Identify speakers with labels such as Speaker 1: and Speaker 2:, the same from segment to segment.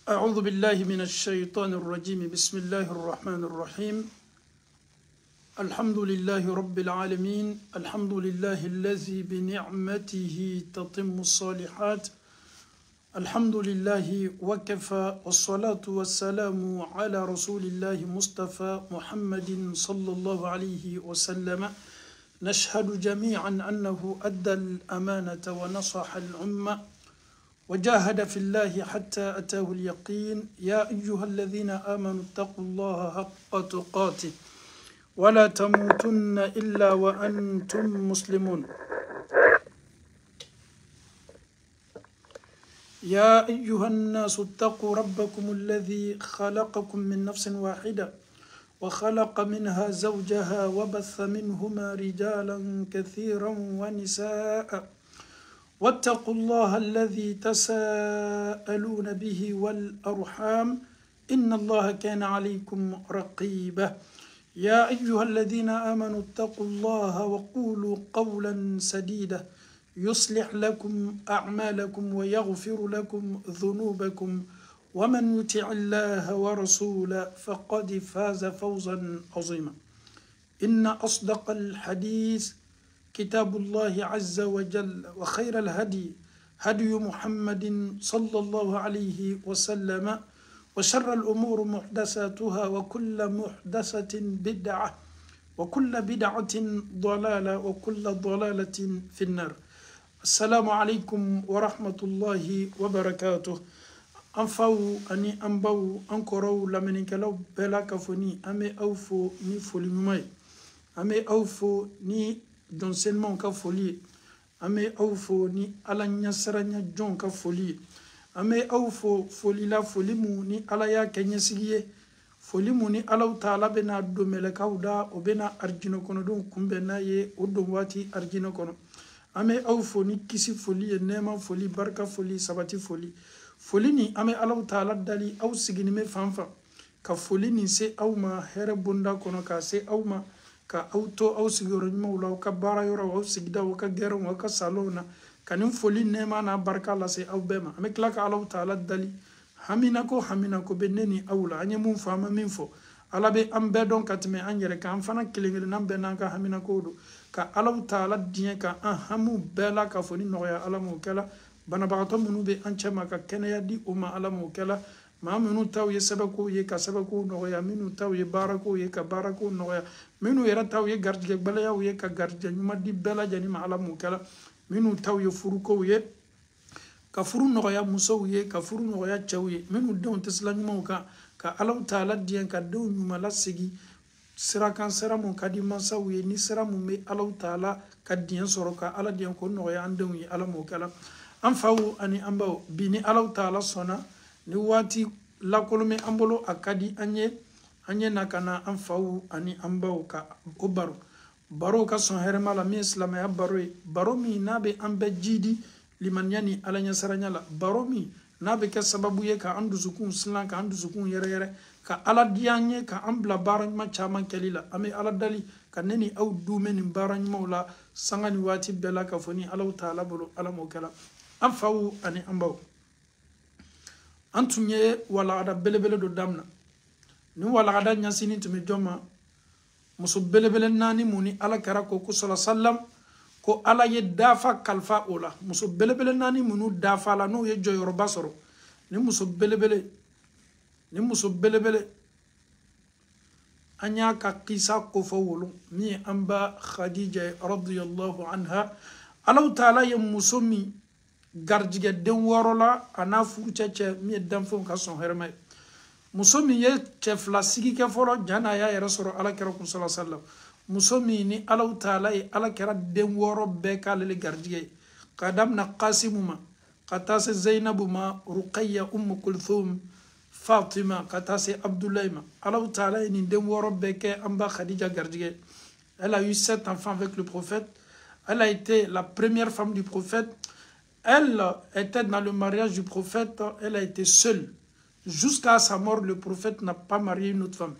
Speaker 1: أعوذ بالله من الشيطان الرجيم بسم الله الرحمن الرحيم الحمد لله رب العالمين الحمد لله الذي بنعمته تتم الصالحات الحمد لله وكفى والصلاة والسلام على رسول الله مصطفى محمد صلى الله عليه وسلم نشهد جميعا أنه أدى الأمانة ونصح الأمة وجاهد في الله حتى أتاه اليقين يا أيها الذين آمنوا اتقوا الله حق تقاته ولا تموتن إلا وأنتم مسلمون يا أيها الناس اتقوا ربكم الذي خلقكم من نفس واحدة وخلق منها زوجها وبث منهما رجالا كثيرا ونساء واتقوا الله الذي تساءلون به والأرحام إن الله كان عليكم رقيبا يا أيها الذين آمنوا اتقوا الله وقولوا قولا سديدا يصلح لكم أعمالكم ويغفر لكم ذنوبكم ومن يطع الله ورسوله فقد فاز فوزا عظيما إن أصدق الحديث كتاب الله عز وجل وخير الهدي هدي محمد صلى الله عليه وسلم وشر الأمور محدثاتها وكل محدثة بدعة وكل بدعة ضلالة وكل ضلالة في النار السلام عليكم ورحمة الله وبركاته أنفو أني أنبو أنكرو لمنك لو بلا كفني أمي أوفو ني فولي نمي أمي أوفو ني d'enseignement ka foli ame awfo ni ala nyasaranya jon ka foli ame awfo foli la foli mu ni ala ya kenya sigiye foli mu ni ala taala bena do mele kawda o bena arjino kono don kumbe na ye o do wati arjino kono ame awfo ni kisi foli e nema foli barka foli sabati foli foli ni ame ala taala dali aw sigini me fanfa ka foli ni se awma here bunda kono ka se awma ka auto au sigoro mawla ka bara yoro au sigda o ka gero o ka salona kanin foli nema na barka la se au bema ame klaka Allah taala dali hamina ko beneni awla anye mun fama min fo ala be ambe don katme anyere ka amfana kilingel nambe nanka hamina ko do ka Allah taala dien ka hamu bela ka foni noya ala mo kala bana bagato munu be anchama ka kenaya di uma ala mo kala ma minu taw ye sabaku ye ka sabaku noya minu taw ye barako ye ka barako noya minu yera taw ye gardige balaya ye ka gardige nyuma di bela jani ma ala mukala minu taw ye furuko ye ka furu noya muso ye ka furu noya chaw ye minu don tesla nyuma ka ala taala dien ka do nyuma la sigi sira kan sira mun ka di mansa ye ni sira mun me ala taala ka dien soro ka ala dien ko noya andon ye ala mukala an fawu ani ambaw bini ala taala sona ni wati la kolome ambolo akadi anye nakana anfawu ani ambao ka obaro baro ka son herma la mi islam ya baro mi nabe ambe jidi limanyani alanya saranya la baro mi nabe ka sababu ye ka andu zukun slan ka andu zukun yere ka ala dianye ka ambla baran ma chama kelila ame ala dali ka neni au dumeni baran maula sangani wati bela ka foni ala taala bolo ala mokala anfawu ani ambao antunye wala ada belebele do damna ni wala ada nyasini tumi joma muso belebele nani muni ala kara ko sallam ko ala ye dafa kalfa ola muso belebele nani munu dafa la no ye joyoro basoro ni muso belebele anya ka kisa ko fawulu ni amba khadija radiyallahu anha ala taala ye musomi garjige den worola ana furu cece mi danfon ka son hermay musomi ye chefla sigi ke foro jana ya rasulu ala kira kun sallallahu alaihi wasallam musomi ni ala taala e ala kira den woro be kalele garjige kadam na qasimuma qatase zainabuma ruqayya kulthum fatima qatase abdulaima ala taala ni den woro be ke amba khadija garjige elle a eu 7 enfants avec le prophète elle a été la première femme du prophète. Elle était dans le mariage du prophète, elle a été seule. Jusqu'à sa mort, le prophète n'a pas marié une autre femme.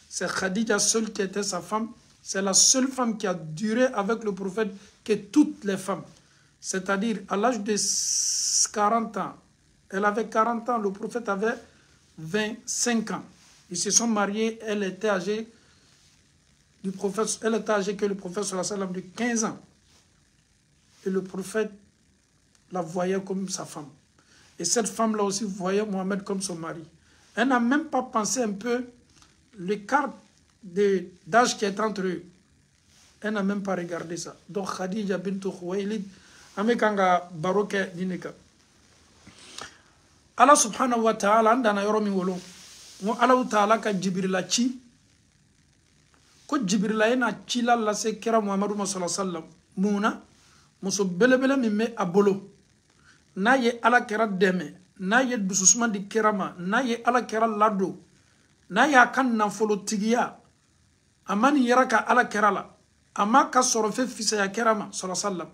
Speaker 1: C'est Khadija seule qui était sa femme. C'est la seule femme qui a duré avec le prophète que toutes les femmes. C'est-à-dire, à l'âge de 40 ans, elle avait 40 ans, le prophète avait 25 ans. Ils se sont mariés, elle était âgée que le prophète sallallahu alayhi wa sallam de 15 ans. Et le prophète la voyait comme sa femme. Et cette femme-là aussi voyait Mohammed comme son mari. Elle n'a même pas pensé un peu l'écart d'âge qui est entre eux. Elle n'a même pas regardé ça. Donc Khadija bintu Khuwaylid, amekanga baroke dineka. Allah subhanahu wa ta'ala andana yoro min wolo. Ngo Allah ta'ala ka Jibrila ci. Ko Jibrila yana ci la se kira Muhammadu sallallahu alaihi wasallam. Muna muso belebele mimme abolo. Na ye ala kera deme, na ye dususuma di kerama, na ye ala kera lado, na ye akan nafolo tigiya, amani yera ka ala kera la, ama ka sorofe fisa ya kerama, sallallahu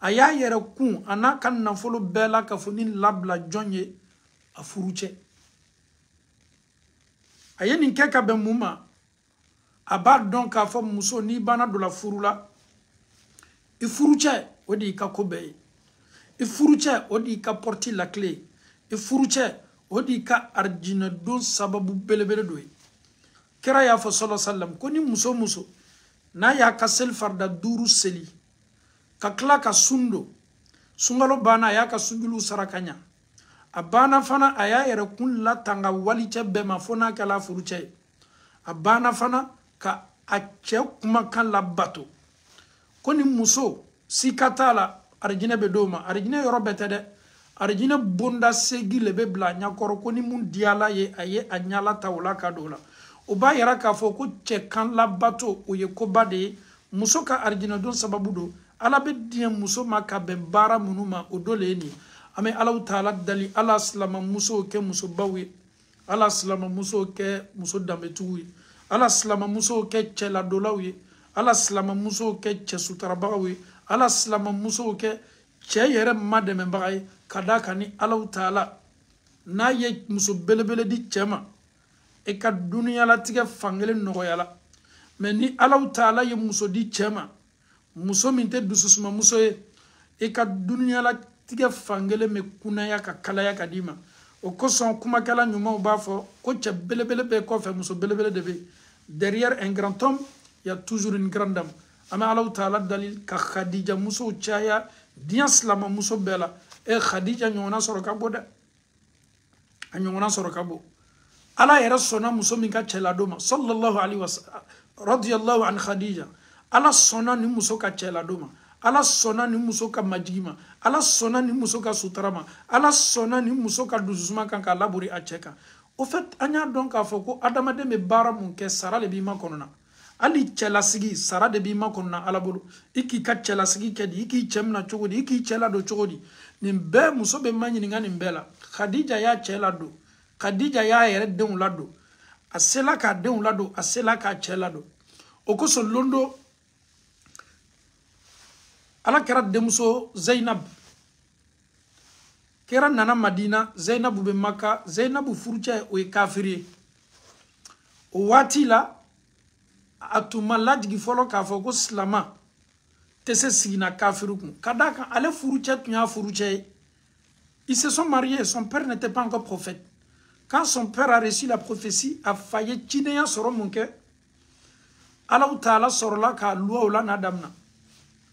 Speaker 1: aya yere kun, ana kan nafolo bela ka funin labla jonye a furuche. Aye ninke ka ben muma, aba don ka fo muso ni bana do la furula, I furuche, odi ka kobe. I furuche odi ka porti la clé. I furuche odi ka arjina don sababu belebele doy. Kera ya fa sallallahu alaihi wasallam koni muso na ya ka sel farda duru seli. Ka kla ka sundo. Sungalo bana ya ka sunjulu sarakanya. Abana fana aya yere kun la tanga waliche bema fona ka la furuche. Abana fana ka ache kuma kan la bato. Koni muso sikata la arjine bedoma arjine yoro betede arjine bonda segi lebe bla nyakoro koni mun diala ye aye anyala tawla kadola oba yara ka fo ko che kan la bato o ye ko bade muso ka arjine don sababu do ala be dien muso maka be bara munuma odoleni ame ala taala dali ala slama muso ke muso bawi ala slama muso ke muso dambetuwi ala slama muso ke chela dolawi ala slama muso ke che sutarabawi ala slama muso ke che yere mademe bagay kada kani ala taala na ye muso belebele di chema e ka dunya la tige fangele nogoyala mais ni ala taala ye muso di chema muso minte dususuma muso e ka dunya la tige fangele me kunaya ka kalaya kadima o ko son kuma kala nyuma o bafo ko che belebele be ko fe muso belebele de be derrière un grand homme il y a toujours une grande dame. Ama Allah Ta'ala dalil ka Khadija muso chaya dian slama muso bela e Khadija nyona soroka boda anyona soroka bo ala yara sona muso minka chela doma sallallahu alaihi wasallam radiyallahu an Khadija ala sona ni muso ka chela doma ala sona ni muso ka majigima ala sona ni muso ka sutarama ala sona ni muso ka duzuma kan ka labori a cheka au fait anya donc afoko adama de me bara mun ke sara le bima konona ali chela sigi sara de bima konna alabulu iki ka chela sigi kedi iki chemna chogodi iki chela do chogodi nimbe muso be manyi ngani mbela Khadija ya chela do Khadija ya yere deun lado asela ka deun lado asela ka chela do okoso londo ala kera demuso Zainab kera nana Madina Zainab be Makka Zainab furuche o kafiri o wati la atuma lajigi folo ka fo ko slama tese sigina kafirukum kadaka ale furuche tunya furuche ils se sont mariés son père n'était pas encore prophète quand son père a reçu la prophétie a failli chineya soro munke Allah Ta'ala sorla ka luwa nadamna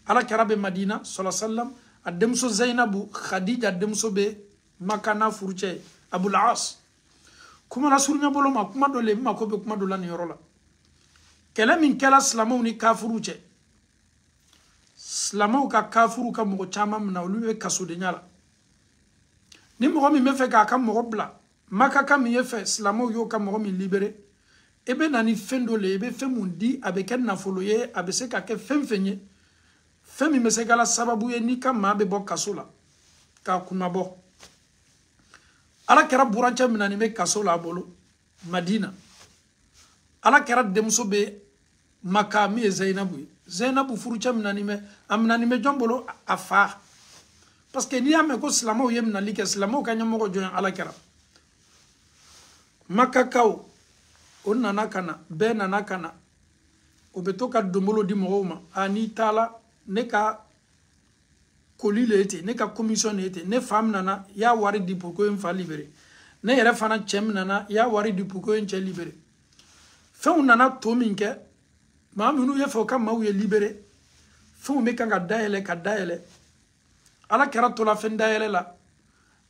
Speaker 1: ala karabe Madina sallallahu alaihi wasallam ademso Zainabu Khadija ademso be makana furuche Abul As kuma la surunya bolo ma kuma dole ma ko be kuma dola ni yorola kele min kela slamaw ni kafuru che slamaw ka kafuru ka mo chama na oluwe kaso de nyala ni mo mi mefe ka mo bla maka ka mi yefe slamaw yo ka mo mi libéré ebe nani fendo le ebe femundi abeke na foloye abese ka ke femfenye femi mesegala sababu ye ni ka ma be bo kaso la ka kuma bo ala kera burancha minani me kaso la bolo Madina ala kera demso be makami e Zainabu furucha minani me jombolo afa parce que ni ame ko slamo yem na like slamo ka nyamo ko joyan ala kera makakao on nana kana be nana kana o betoka dombolo di mooma ani tala ne ka koli le ete ne ka commission ete ne femme nana ya wari di pour ko en fa libérer ne yɛrɛ fana cɛm nana ya wari di pour que n cɛ libéré fɛnw nana to min kɛ maa minnu ye fɛ ka maaw ye libéré fɛnw bɛ kan ka dayɛlɛ ka dayɛlɛ ala kɛra tola fɛn dayɛlɛ la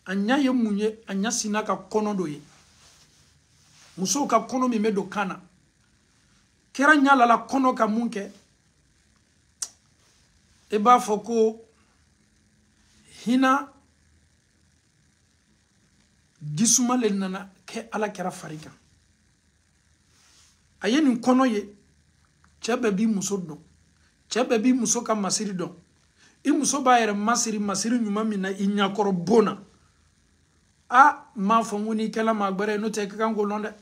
Speaker 1: a ɲa ye mun ye a ɲa sina ka kɔnɔ dɔ ye musow ka kɔnɔ min bɛ don kan na kɛra ɲalala kɔnɔ ka mun kɛ e b'a fɔ ko hina disuma le nana kɛ ala kɛra fari kan a ye nin kɔnɔ ye cɛ bɛɛ b'i muso dɔn cɛ bɛɛ b'i muso ka masiri dɔn i muso b'a yɛrɛ masiri ɲuman min na i ɲakɔrɔ bon na a m'a fɔ n ko n'i kɛla maa gbɛrɛ ye n'o tɛ i ka kan k'o lɔn dɛ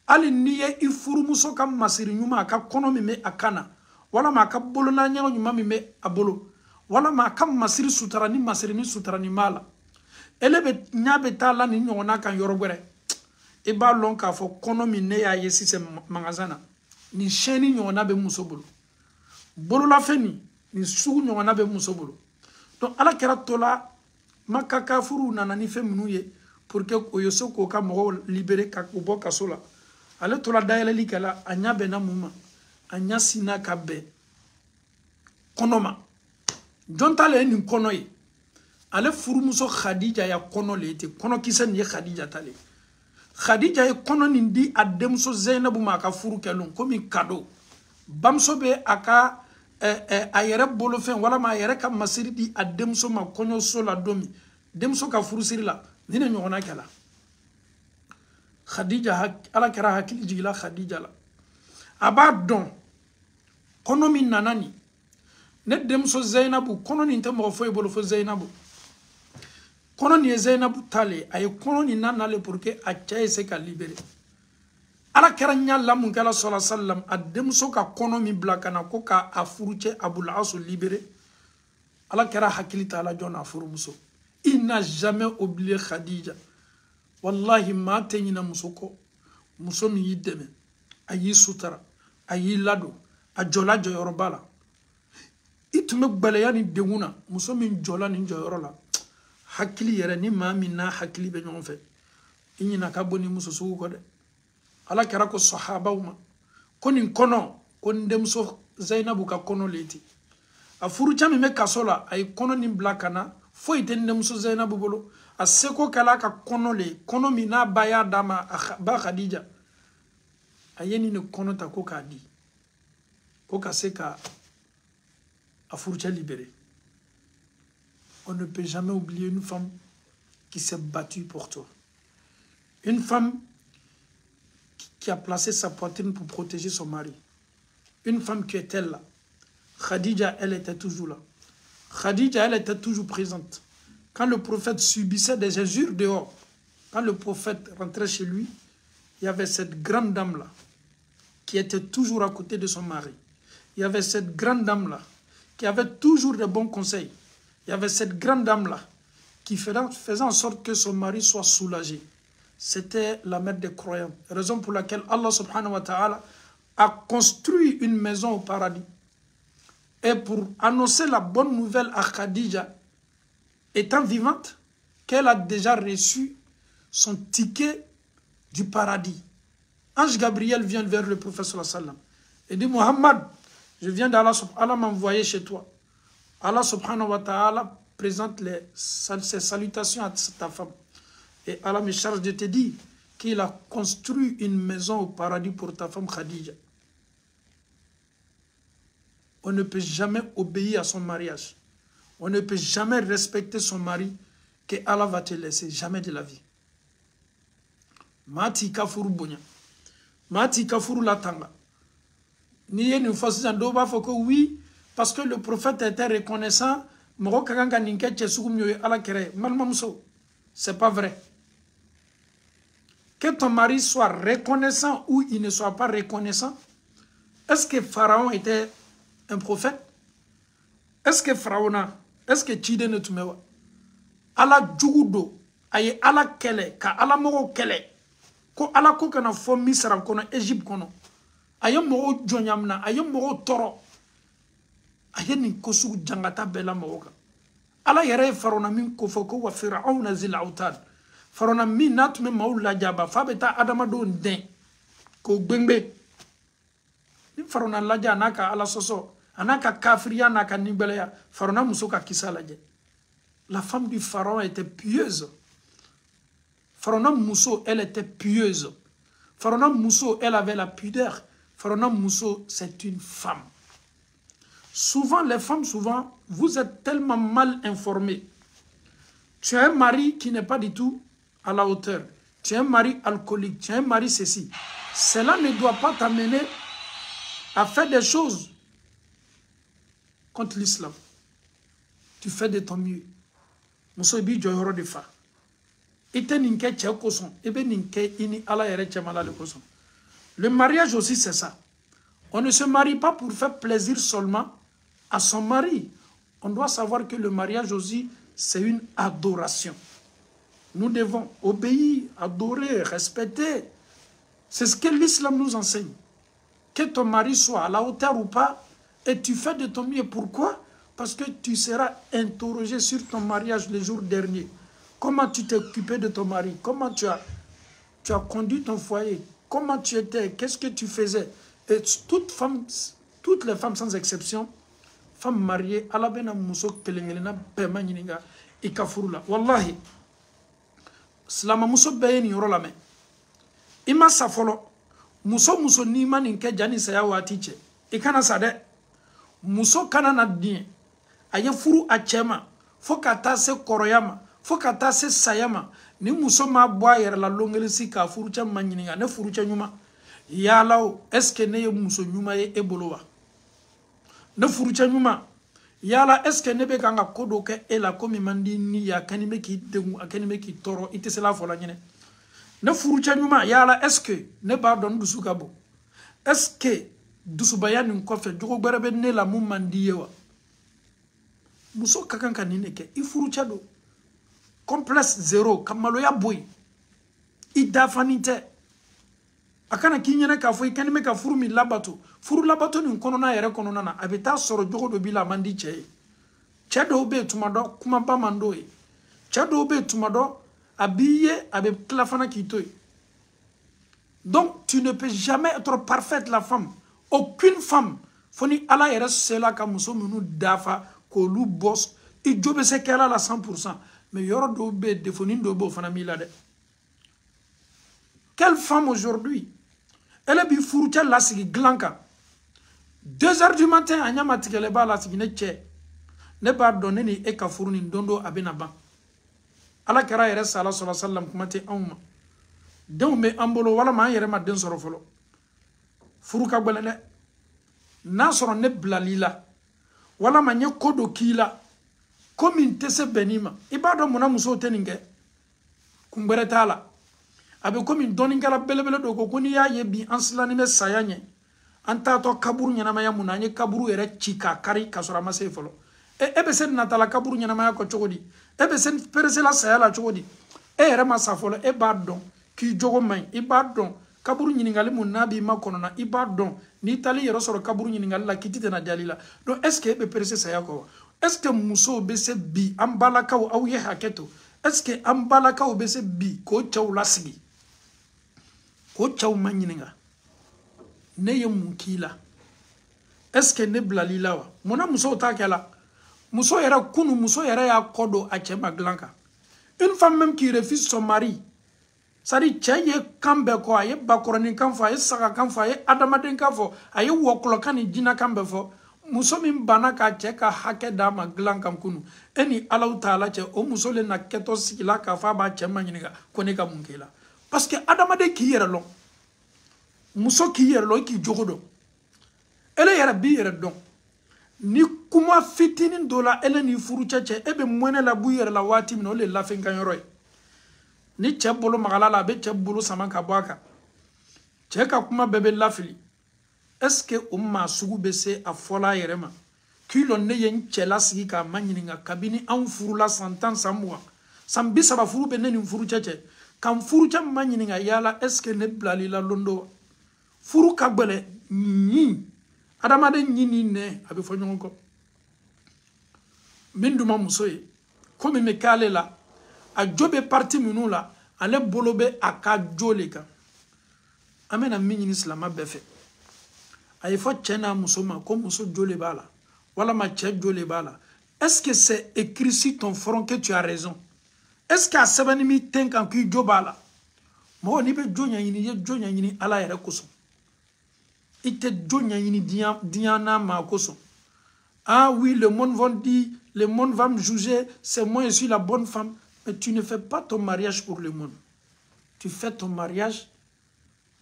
Speaker 1: hali n'i ye i furumuso ka masiri ɲuman a ka kɔnɔ min bɛ a kan na walama a ka bololaɲɛgɛn ɲuman min bɛ a bolo walama a ka masiri sutara ni masiri ni sutara ni b'a la ele bɛ ɲa bɛ taa la ni ɲɔgɔnna kan yɔrɔ wɛrɛ i b'a lɔn k'a fɔ kɔnɔ min ne y'a ye sisan magasin na nin sɛni ɲɔgɔnna bɛ muso bolo bololafɛn nin sugu ɲɔgɔnna bɛ muso bolo donc ala kɛra to la maka kafuru nana ni fɛn minnu ye pour que o ye se k'o ka mɔgɔw libérer ka u bɔ kaso la ale to la dayɛlɛli kɛla a ɲa bɛnna mun ma a ɲa sina ka bɛn kɔnɔ ma jɔn t'ale ye nin kɔnɔ ye ale furumuso Khadija ya kɔnɔ le ye ten kɔnɔkisɛ nin ye Khadija ta le ye Khadija ye kɔnɔ nin di a denmuso Zainabu ma a ka furu kɛlon komi cadeau bamuso bɛ a ka a yɛrɛ bolofɛn walama a yɛrɛ ka masiri di a denmuso ma kɔɲɔso la don min denmuso ka furusiri la ni ne ɲɔgɔnna kɛla Khadija ala kɛra hakili jigila Khadija la a b'a dɔn kɔnɔ min nana nin ne denmuso Zainabu kɔnɔ nin tɛ mɔgɔ foyi bolo fo Zainabu kɔnɔ nin ye Zainabu ta le a ye kɔnɔ nin nanale pour que a cɛ ye se ka libérer ala kɛra ɲa lamun kɛla sɔla sallam a denmuso ka kɔnɔ min bila ka na ko ka a furucɛ Abul As libérer ala kɛra hakili ta la jɔn a furumuso il n'a jamais oublié Khadija wallahi maa tɛ ɲina muso kɔ muso min y'i dɛmɛ a y'i sutara a y'i ladon a jɔla jɔyɔrɔba la i tun bɛ gbɛlɛya ni degun na muso min jɔla nin jɔyɔrɔ la hakili yɛrɛ ni maa min n'a hakili bɛ ɲɔgɔn fɛ i ɲina ka bɔ ni muso sugu kɔ dɛ ala kɛra ko sahabaw ma ko nin kɔnɔ ko n denmuso Zainabu ka kɔnɔ le ten a furucɛ min bɛ kaso la a ye kɔnɔ nin bila ka na foyi tɛ n denmuso Zainabu bolo a seko kɛla ka kɔnɔ le kɔnɔ min n'a ba y'a d'a ma a ba Khadija a ye nin de kɔnɔ ta ko k'a di ko ka se ka a furucɛ libérer. On ne peut jamais oublier une femme qui s'est battue pour toi. Une femme qui a placé sa poitrine pour protéger son mari. Une femme qui était là. Khadija, elle était toujours là. Khadija, elle était toujours présente. Quand le prophète subissait des injures dehors, quand le prophète rentrait chez lui, il y avait cette grande dame-là qui était toujours à côté de son mari. Il y avait cette grande dame-là qui avait toujours de bons conseils. Il y avait cette grande dame-là qui faisait en sorte que son mari soit soulagé. C'était la mère des croyants. Raison pour laquelle Allah subhanahu wa ta'ala a construit une maison au paradis. Et pour annoncer la bonne nouvelle à Khadija, étant vivante, qu'elle a déjà reçu son ticket du paradis. Ange Gabriel vient vers le prophète sallallahu alayhi wa sallam et dit: Muhammad, je viens d'Allah, Allah m'a envoyé chez toi. Allah subhanahu wa ta'ala présente ses salutations à ta femme. Et Allah me charge de te dire qu'il a construit une maison au paradis pour ta femme Khadija. On ne peut jamais obéir à son mariage. On ne peut jamais respecter son mari que Allah va te laisser, jamais de la vie. Mati kafuru bonya. Mati kafuru latanga. Ni ye ni fasisan do ba foko oui parce que le prophète était reconnaissant. Moro kaganga ninke tchesugu myo ala kere malmamso. C'est pas vrai. Que ton mari soit reconnaissant ou il ne soit pas reconnaissant. Est-ce que Pharaon était un prophète? Est-ce que Pharaon, est-ce que Chide ne tumewa? Ala jugudo, aye ala kele, ka ala moro kele. Ko ala ko kana fo Misra kono Égypte kono. Aye moro jonyamna, aye moro toro. Aye ni kosu jangata bela moro. Ala yere Pharaon min ko foko wa Fir'auna zil autad. farona mi natume maula jaba fa beta adama do den ko gbengbe ni farona laja naka ala soso anaka kafriya naka nibeleya farona muso ka kisalaje. La femme du pharaon était pieuse. Farona Mousso, elle était pieuse. Farona Mousso, elle avait la pudeur. Farona Mousso, c'est une femme. Souvent, les femmes, vous êtes tellement mal informées. Tu as un mari qui n'est pas du tout à la hauteur. Tu as un mari alcoolique. Tu as un mari ceci. Cela ne doit pas t'amener à faire des choses contre l'islam. Tu fais de ton mieux. Mousso bi joyoro de fa. Ite ninke che koson. Ebe ninke ini ala yere che malale koson. Le mariage aussi c'est ça. On ne se marie pas pour faire plaisir seulement à son mari. On doit savoir que le mariage aussi c'est une adoration. Nous devons obéir, adorer, respecter. C'est ce que l'islam nous enseigne. Que ton mari soit à la hauteur ou pas, et tu fais de ton mieux. Pourquoi? Parce que tu seras interrogé sur ton mariage le jour dernier. Comment tu t'es occupé de ton mari? Comment tu as conduit ton foyer? Comment tu étais? Qu'est-ce que tu faisais? Et toutes les femmes sans exception, femmes mariées, ala bena muso kelengelena pema nyininga ikafurula. Wallahi, slama muso beyeni yorola me. Ima safolo, muso nima ninke jani saya watiche. Ikana sade, muso kana na dien. Aye furu achema, foka tase koroyama, foka tase sayama, ni muso ma boa yere la longelisi ka furu cha manyininga, ne furu cha nyuma. Yalao, eske ne ye muso nyuma ye ebolowa. Ne furu cha nyuma. Yala eske ne be kanga kodo ke ela komi mandi ni ya kanime ki dengu, akanime ki toro, ite se la fola nyene. Ne furu cha nyuma, yala eske ne ba don dusu gabo. Eske dusu bayani nkofe, joko gberebe ne la mumandi yewa. Muso kakanka nineke, ifuru chado. Complexe zéro, kamaloya boy. Ida fanite. Akana kinyene ka fo ikanime ka furu mi labato. Furu labato ni konona yere konona na. Abita soro joko do bila mandi che. Chado obe tumado, kumaba mandoe. Chado obe tumado, abille, abe klafana kitoy. Donc, tu ne peux jamais être parfaite la femme. Aucune femme. Foni ala yere sela ka muso munu dafa. Kolou boss, il jobe se qu'elle a la 100%. Mais yoro dobe défonin dobo fanamila de. Quelle femme aujourd'hui? Elle est bifouroutia la sigi glanka. 2 h du matin, anya matikele ba la sigi ne che. Ne ba donné ni eka fourni dondo abenaban. Ala kara yere sala sallallahu alayhi wa sallam kumate auma. Donc me ambolo wala ma yere ma den soro folo. Furuka gbelele. Na soro ne blalila. Wala manye kodo kila komi ntese benima ibado mona muso teninge kumbere tala abe komi doningala belebele do ko kuni ya yebi anslani me sayanye anta to kaburu nyana maya munanye kaburu ere chika kari kasora mase folo ebe sen natala kaburu nyana maya ko chogodi ebe sen peresela sayala chogodi ere masafolo e badon ki jogo man ibadon kaburu nyiningali munabi makonona ibadon ni tali yero soro kaburu nyiningali la kitite na jalila. Donc est-ce que be perese sayako? Est-ce que muso be se bi ambalaka ou ye haketo? Est-ce que ambalaka ou be se bi ko chaw lasigi? Ko chaw manyininga. Ne ye munkila. Est-ce que ne blalila wa? Mona muso takela. Muso yera kunu muso yera ya kodo a chema glanka. Une femme même qui refuse son mari. Sari chaye kambe ko aye bakorani kamfo aye saka kamfo aye adamaden kamfo aye woklo kani jina kambe fo muso min bana ka che ka hake dama glan kam kunu eni Allah taala che o muso le na keto sikila ka fa ba che manyiniga kone ka munkela parce que adamaden ki yere lo muso ki yere lo ki jogodo ele yere bi yere don ni kuma fitinin dola ele ni furu cheche ebe mwene la bu yere la wati min ole la fengan yoroy ni chebolo magalala be chebolo samanka boaka cheka kuma bebe lafili est-ce que umma sugu bese afola yerema kilo ne yen chela sigi ka manyininga kabini an furu la santan samwa sambi saba furu be ne furu cheche kam furu cha manyininga yala est-ce que ne blali la londo furu kagbele ni adama de nyini ne abe fonyonko minduma musoye komi me kale la a jobe parti minula ale bolobe aka jole kan amena minni islama befe ay fo chena musoma ko muso jole bala wala ma che jole bala. Est-ce que c'est écrit sur ton front que tu as raison? Est-ce que sabani mi tenkan ku jobala mo ni be jonya yini ala yere koso ite jonya yini diana ma koso. Ah oui, le monde va me juger, c'est moi, je suis la bonne femme. Mais tu ne fais pas ton mariage pour le monde. Tu fais ton mariage,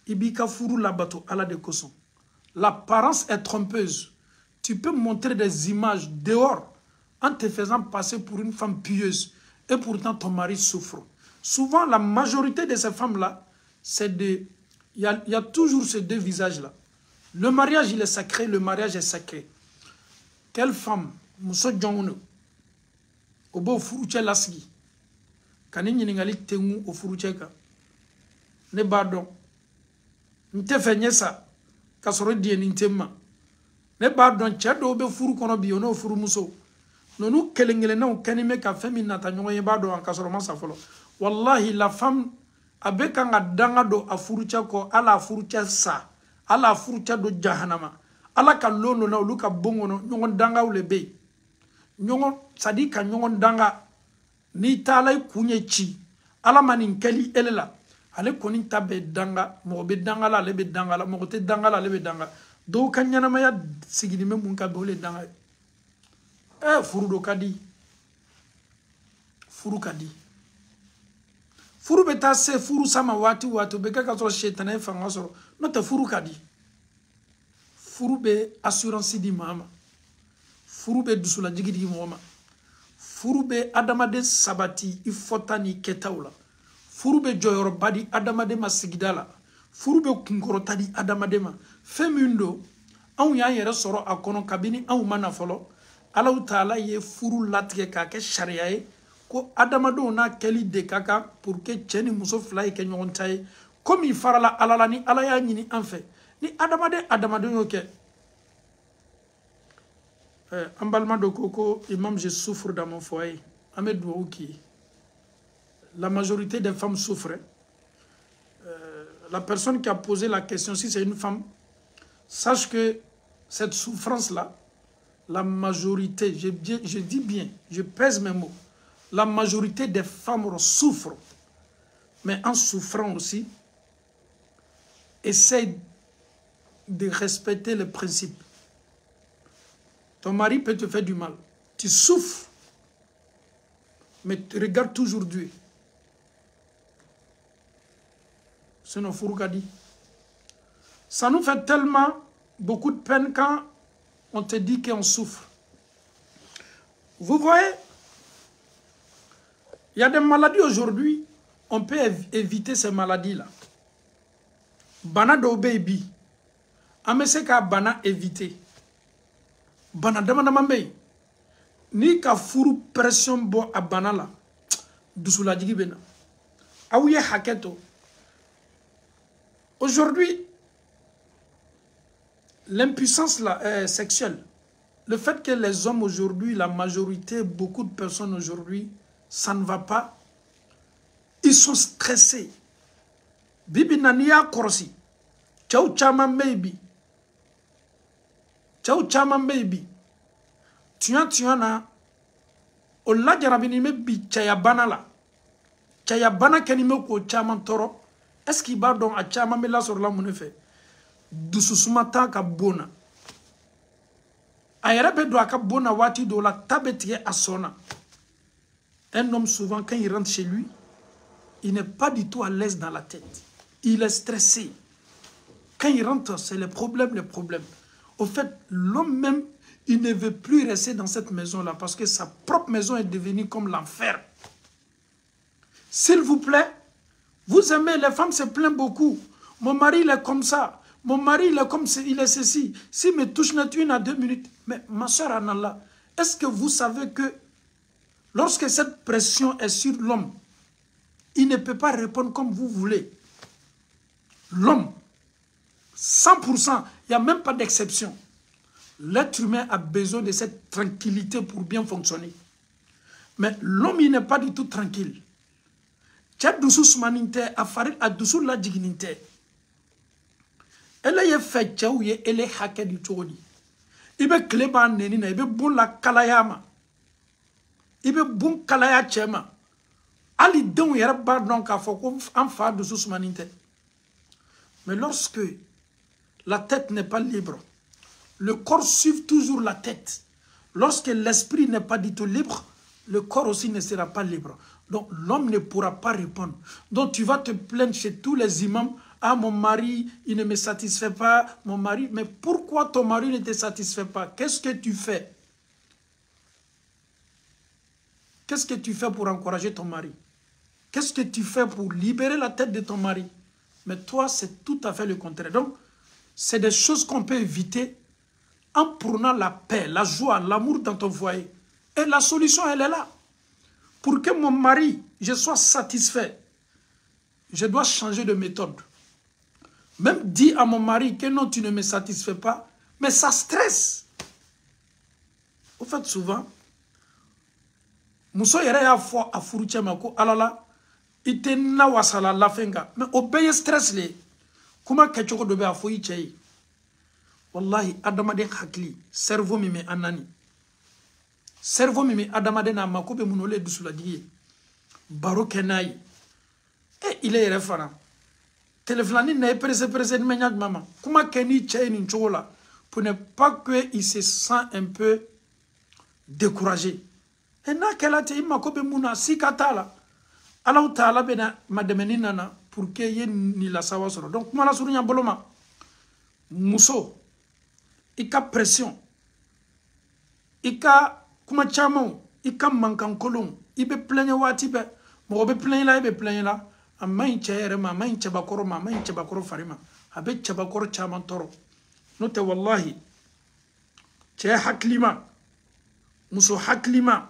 Speaker 1: ibika furu labato ala de koso. L'apparence est trompeuse. Tu peux montrer des images dehors en te faisant passer pour une femme pieuse. Et pourtant, ton mari souffre. Souvent, la majorité de ces femmes-là, c'est de... Il y a toujours ces deux visages-là. Le mariage, il est sacré. Le mariage est sacré. Quelle femme, Mousso Djongouno, Obo Furuche Lasgi, Kanini Ningali Tengu au Furucheka, Ne Bardon, Nte Fenyesa, Kasoro Dien Intema, Ne Bardon, Chado Obe Furu Konobi, Ono Furu Muso, Nonu Kelengele no Kenime ka Femina Tanyo Bado en Kasoro Masafolo. Wallahi, la femme, Abekanga Dangado a Furuchako, ala Furucha Sa, ala Furucha do Jahanama. Ala ka lono na uluka bongo no nyongon danga ulebe nyongon sadika nyongon danga ni tala kunye chi ala manin keli elela ale koni tabe danga mo be danga la lebe danga la mo te danga la lebe danga do kanyana maya sigini me mun ka dole danga furu do kadi furu beta se furu sama watu be ka so shetane fanga so no te furu kadi. Furube assurance di mama. Furube dusula jigidi mama. Furube adamade sabati ifotani ketaula. Furube joyoro badi adamade masigidala. Furube kungorota di adamade ma. Femundo an ya yere soro akono kabini an mana folo. Allah Ta'ala ye furu latike ka ke sharia ye ko adamado na keli de kaka pour que cheni muso fly ke nyon tay comme il farala alala ni ala ya nyini en fait. Ni adamade yoke emballement de coco imam je souffre dans mon foyer Ahmed Douaouki. La majorité des femmes souffrent. La personne qui a posé la question, si c'est une femme, sache que cette souffrance là, la majorité, je dis bien, je pèse mes mots, la majorité des femmes souffrent, mais en souffrant aussi essaye de respecter les principes. Ton mari peut te faire du mal. Tu souffres. Mais tu regardes toujours Dieu. C'est nos Fouroukadi. Ça nous fait tellement beaucoup de peine quand on te dit qu'on souffre. Vous voyez, il y a des maladies aujourd'hui, on peut éviter ces maladies-là. Bana do baby. Amese ka bana éviter. Bana dama mambe. Ni ka furu pression bo a bana la. Dusula jigi bena. Awye haketo. Aujourd'hui, l'impuissance sexuelle, le fait que les hommes aujourd'hui, la majorité, beaucoup de personnes aujourd'hui, ça ne va pas. Ils sont stressés. Bibi naniya korosi. Ciao chaman baby. Ciao chaman baby. Tu na. Ola jarabini me bi chayabana la. Chayabana kenime ko chaman toro. Est-ce qu'il va donc à chaman me la sur la monefe? Dususumata ka bona. Ayarabe do ka bona wati do la tabetie asona. Un homme souvent quand il rentre chez lui, il n'est pas du tout à l'aise dans la tête. Il est stressé. Quand il rentre, c'est les problèmes. Au fait, l'homme même, il ne veut plus rester dans cette maison-là parce que sa propre maison est devenue comme l'enfer. S'il vous plaît, vous aimez, les femmes se plaignent beaucoup. Mon mari, il est comme ça. Mon mari, il est comme il est ceci. S'il me touche net 1 à 2 minutes. Mais ma soeur Anala, est-ce que vous savez que lorsque cette pression est sur l'homme, il ne peut pas répondre comme vous voulez. L'homme, 100%, il n'y a même pas d'exception. L'être humain a besoin de cette tranquillité pour bien fonctionner. Mais l'homme, il n'est pas du tout tranquille. cɛ dusu sumanin tɛ a fari a dusu lajiginin tɛ ele ye fɛ cɛw ye ele hakɛ di cogo di i bɛ tile b'a nɛni na i bɛ bon la kalaya ma i bɛ bon kalaya cɛ ma hali denw yɛrɛ b'a dɔn k'a fɔ ko an fa dusu sumanin tɛ mais lorsque la tête n'est pas libre le corps suit toujours la tête lorsque l'esprit n'est pas du tout libre le corps aussi ne sera pas libre. Donc l'homme ne pourra pas répondre. Donc tu vas te plaindre chez tous les imams. Ah, mon mari, il ne me satisfait pas. Mon mari, mais pourquoi ton mari ne te satisfait pas? Qu'est-ce que tu fais? Qu'est-ce que tu fais pour encourager ton mari? Qu'est-ce que tu fais pour libérer la tête de ton mari? Mais toi, c'est tout à fait le contraire. Donc, c'est des choses qu'on peut éviter en prenant la paix, la joie, l'amour dans ton foyer. Et la solution, elle est là. Pour que mon mari, je sois satisfait, je dois changer de méthode. Même dire à mon mari que non, tu ne me satisfais pas, mais ça stresse. Au fait, souvent, muso yere ya fo a furu cɛ ma ko alala ite na wasala lafenga mais o bɛɛ ye stress le kuma kɛcogo dɔ bɛ a fɔ i cɛ ye wallahi adamaden hakili cerveau min bɛ an nani cerveau min bɛ adamaden n'a mako bɛ mun na o le ye dusulajigi ye baro kɛ n'a ye ile yɛrɛ fana téléphone na ye pressé ni mɛ ɲa jumɛn ma kuma kɛ n'i cɛ ye nin cogo la pour ne pas que il se sent un peu découragé. Et n'a qu'elle a été mako be muna si katala ala taala be na mademeni nana pour que ye ni la sawa soro donc kuma la surunya boloma muso ika pression ika kuma chamo ika mankan kolon ibe planya wati be mo be planya la ibe planya la amma in chere ma in chabakoro ma in chabakoro farima abe chabakoro chaman toro note wallahi che haklima muso haklima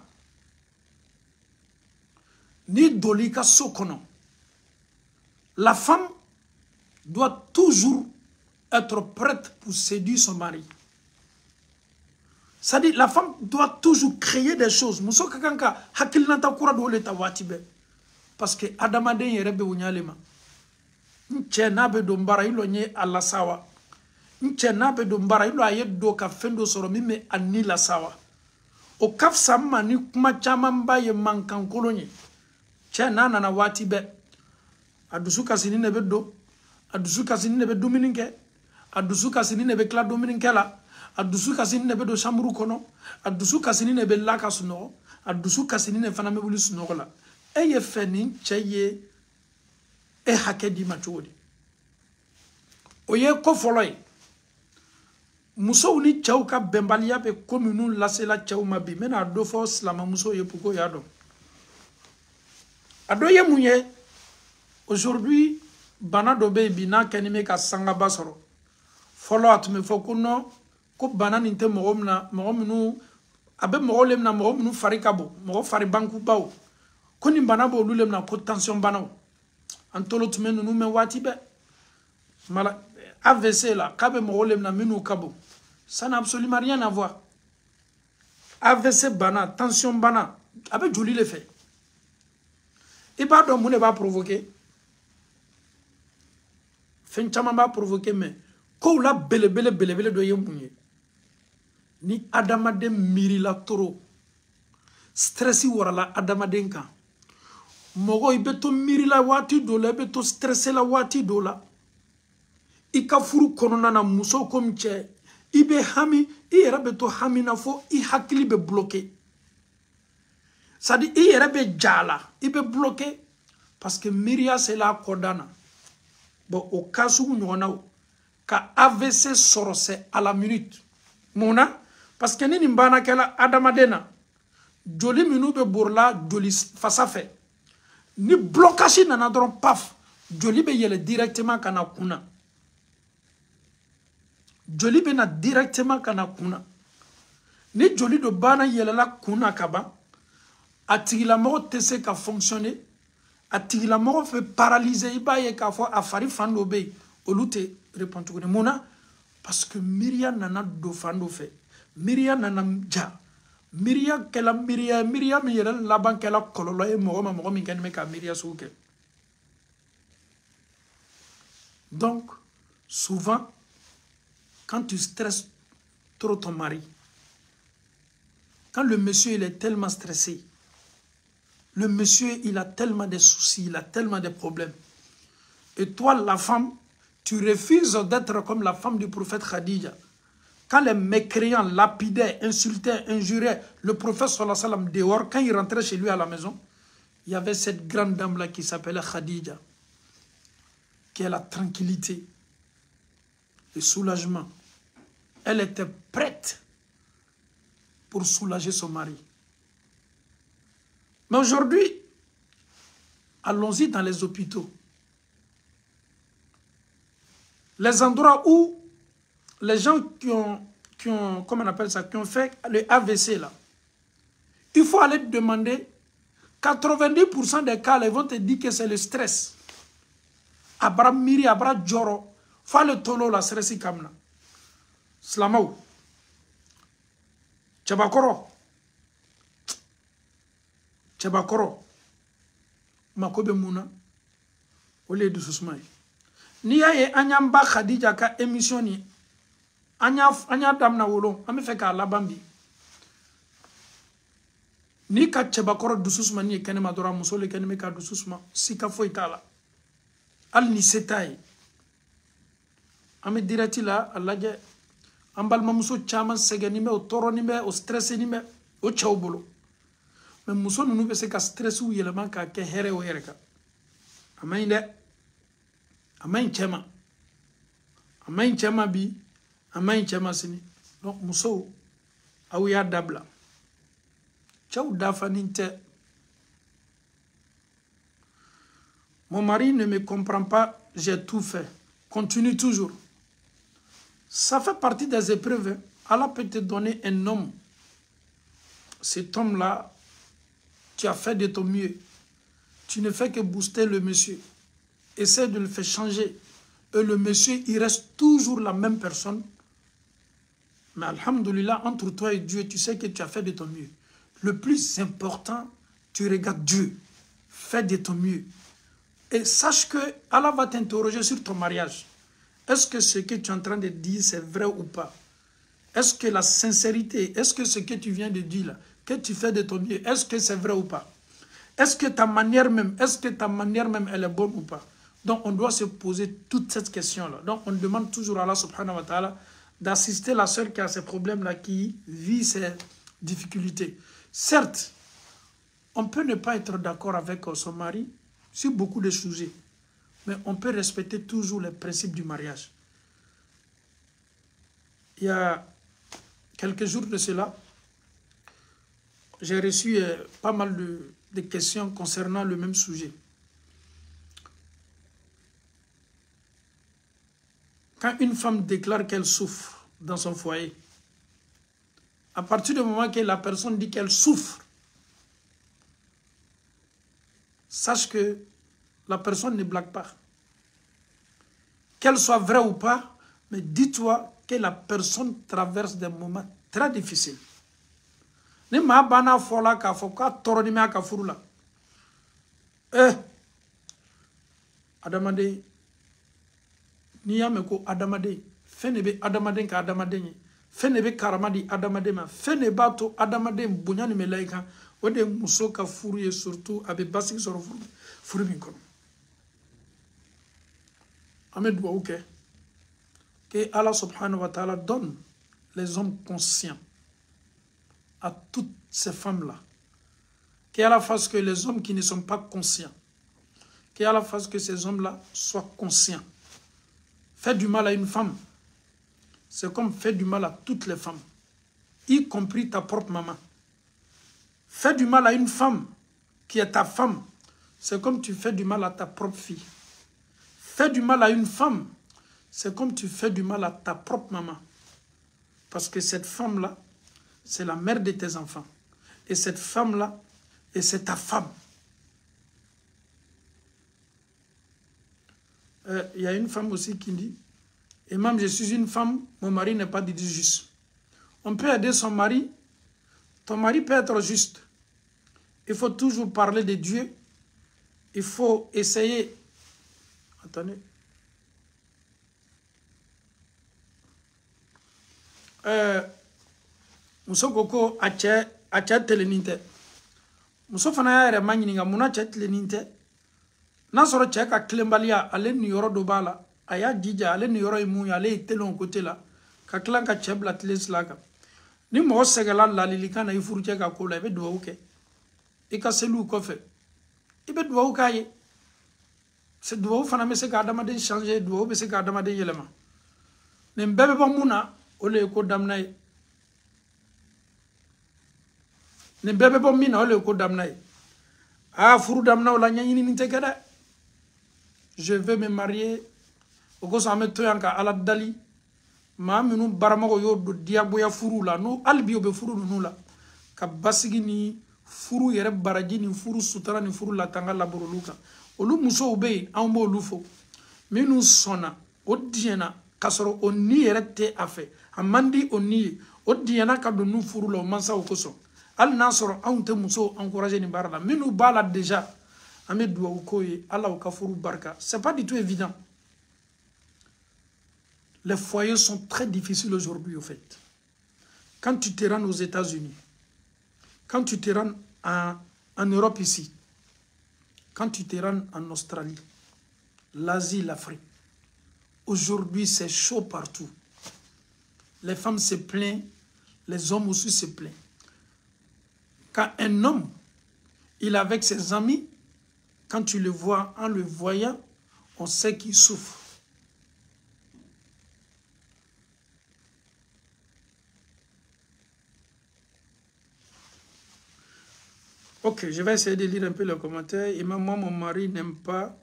Speaker 1: ni dolika sokono. La femme doit toujours être prête pour séduire son mari. C'est-à-dire, la femme doit toujours créer des choses. Muso kakanka hakil nanta kura do le tawatibe. Parce que adamaden yerebe unyalema. Nche nabe do mbara ilo nye ala sawa. Nche nabe do mbara ilo ayedo ka fendo soro mime ani la sawa. O kaf samma ni kuma chamamba ye mankan kolonye. Cɛ n'a nana waati bɛɛ a dusu kasi ni ne bɛ don a dusu kasi ni ne bɛ dumuni kɛ a dusu kasi ni ne bɛ tila dumuni kɛ la a dusu kasi ni ne bɛ don chambre kɔnɔ a dusu kasi ni ne bɛ la ka sunɔgɔ a dusu kasi ni ne fana bɛ wuli sunɔgɔ la e ye fɛ nin cɛ ye e hakɛ d'i ma cogo di o ye ko fɔlɔ ye musow ni cɛw ka bɛnbaliya bɛ ko minnu lasela cɛw ma bi n bɛna dɔ fɔ silamɛmusow ye pour que o y'a dɔn. Adoye mouye, aujourd'hui, bana dobe bina kenime ka sanga basoro. Follow at me fokuno, ko bana ninte mogomna, mogomnu, abe mogolem na mogomnu farikabo, mogo faribanku bao. Koni bana bo lulem na ko tension banao. Antolo tume nou me watibe. Mala, AVC la, kabe mogolem na menu kabo. Ça n'a absolument rien à voir. AVC bana, tension bana, abe joli le fait. Et pas donc, ne va provoquer. Fenchama va provoquer, mais quand la belle de yemouye, ni adamade miri la toro, stressi warala adamaden kan. Mogo ibeto miri la wati dola, ibeto stresser la wati dola. Ika furu konona na muso komche, ibe hami, ira beto hami na fo, I hakili be bloqué. Ça dit, il y a des jala, il peut bloquer parce que Myria c'est la condamna. Bon, au cas où nous avons ka AVC sorose à la minute. Mona, parce que ni mbana kela adamadena, joli minu be bourla, joli face fait. Ni blocage nana dron paf, joli be yele directement kana kuna. Joli be na directement kana kuna. Ni joli do bana yele la kuna kaba. Atigila moro tese ka fonctionner atigila moro fait paralyser iba ye ka fo afari fando be olute répond ko mona parce que Myriam nana do fando fait Myriam nana ja Myriam kela Myriam yela laban kela kololo e mo mi kan me ka Myriam souke Donc, souvent, quand tu stresses trop ton mari, quand le monsieur il est tellement stressé, le monsieur il a tellement de soucis, il a tellement de problèmes, et toi la femme, tu refuses d'être comme la femme du prophète Khadija. Quand les mécréants lapidaient, insultaient, injuraient le prophète sallallahu alayhi wa sallam dehors, quand il rentrait chez lui à la maison, il y avait cette grande dame-là qui s'appelait Khadija, qui est la tranquillité, le soulagement. Elle était prête pour soulager son mari. Mais aujourd'hui, allons-y dans les hôpitaux. Les endroits où les gens qui ont comment on appelle ça, qui ont fait le AVC là, il faut aller demander, 90% des cas, ils vont te dire que c'est le stress. Abra miri, abra joro, fa le tolo la stressi kamna. Slamau. Chabakoro. Chabakoro. Makobe muna. Ole du susmai. Ni yaye anyamba Khadija ka émission ni. Anya damna wolo. Ame feka labambi. Ni ka chabakoro du susma ni kene madora musole kene me ka du susma. Sika fo itala. Al ni setaye. Ame dirati la alaje. Ambal mamuso chaman segenime o toronime o stressenime o chawbolo. Mais muso nunu be se ka stress ou yeleman ka ke here o yereka. Amain de. Amain chema. Amain chema bi. Amain chema sini. Donc muso aou ya dabla. Chaw dafa ninte. Mon mari ne me comprend pas, j'ai tout fait. Continue toujours. Ça fait partie des épreuves. Allah peut te donner un homme. Cet homme-là, tu as fait de ton mieux. Tu ne fais que booster le monsieur. Essaie de le faire changer. Et le monsieur, il reste toujours la même personne. Mais alhamdoulilah, entre toi et Dieu, tu sais que tu as fait de ton mieux. Le plus important, tu regardes Dieu. Fais de ton mieux. Et sache que Allah va t'interroger sur ton mariage. Est-ce que ce que tu es en train de dire, c'est vrai ou pas? Est-ce que la sincérité, est-ce que ce que tu viens de dire là, que tu fais de ton mieux, est-ce que c'est vrai ou pas? Est-ce que ta manière même, elle est bonne ou pas? Donc on doit se poser toute cette question-là. Donc on demande toujours à Allah subhanahu wa ta'ala d'assister la sœur qui a ces problèmes-là, qui vit ces difficultés. Certes, on peut ne pas être d'accord avec son mari sur beaucoup de sujets, mais on peut respecter toujours les principes du mariage. Il y a quelques jours de cela, j'ai reçu pas mal de questions concernant le même sujet. Quand une femme déclare qu'elle souffre dans son foyer, à partir du moment que la personne dit qu'elle souffre, sache que la personne ne blague pas. Qu'elle soit vraie ou pas, mais dis-toi que la personne traverse des moments très difficiles. Ni ma bana fola ka foka toroni me ka furula. Adamade ni ya me ko adamade fenebe adamade ka adamade ni fenebe karamadi adamade ma feneba to adamade bunyani melaika ode muso ka furu ye surtout abe basik soro furu min kono. Ahmed Bouaouke, que Allah subhanahu wa ta'ala donne les hommes conscients à toutes ces femmes-là. Qu'Allah fasse que les hommes qui ne sont pas conscients, qu'Allah fasse que ces hommes-là soient conscients. Faire du mal à une femme, c'est comme faire du mal à toutes les femmes, y compris ta propre maman. Faire du mal à une femme qui est ta femme, c'est comme tu fais du mal à ta propre fille. Faire du mal à une femme, c'est comme tu fais du mal à ta propre maman. Parce que cette femme-là, c'est la mère de tes enfants. Et cette femme-là, et c'est ta femme. Il y a une femme aussi qui dit, et même je suis une femme, mon mari n'est pas dit juste. On peut aider son mari, ton mari peut être juste. Il faut toujours parler de Dieu. Il faut essayer. Attendez. muso koko acha teleninte muso fana ya yɛrɛ ma ɲininka mun na cɛ tilenin tɛ n'a sɔrɔ cɛ ka tilenbaliya ale ni yɔrɔ dɔ b'a la a y'a jija ale ni yɔrɔ ye mun ye ale ye telen o côté la ka tila ka cɛ bila tilen sira kan ni mɔgɔ sɛgɛla ladilikan na i furucɛ ka ko la i bɛ dugawu kɛ i ka seliw kɔfɛ i bɛ dugawu k'a ye dugawu fana bɛ se ka adamaden changer dugawu bɛ se ka adamaden yɛlɛma nin bɛɛ bɛ bɔ mun na o de ye ko daminɛ ye nin bɛɛ bɛ bɔ min na o de ye ko daminɛ ye furu daminɛw la ɲɛɲinini tɛ kɛ dɛ je veux me marier o kosɔn an bɛ to yan ka ala dali maa minnu baramɔgɔw y'o don diyagoya furu la n'o hali bi o bɛ furu ninnu la ka basigi ni furu yɛrɛ baraji ni furu sutura ni furu latanga laborolu kan olu musow bɛ yen anw b'olu fo minnu sɔnna o diɲɛna k'a sɔrɔ o ni yɛrɛ tɛ a fɛ a man di o ni ye o diɲɛna ka don n'u furu la o mansaw kosɔn hali n'a sɔrɔ anw tɛ musow encourager nin baara la minnu b'a la déjà an bɛ dugawu k'o ye ala u ka furu barika c'est pas du tout évident. Les foyers sont très difficiles aujourd'hui, au fait. Quand tu te rends aux États-Unis, quand tu te rends en Europe ici, quand tu te rends en Australie, l'Asie, l'Afrique, aujourd'hui c'est chaud partout. Les femmes se plaignent, les hommes aussi se plaignent. Quand un homme, il est avec ses amis, quand tu le vois, en le voyant, on sait qu'il souffre. Ok, je vais essayer de lire un peu les commentaires. Et moi, mon mari ne m'aime pas.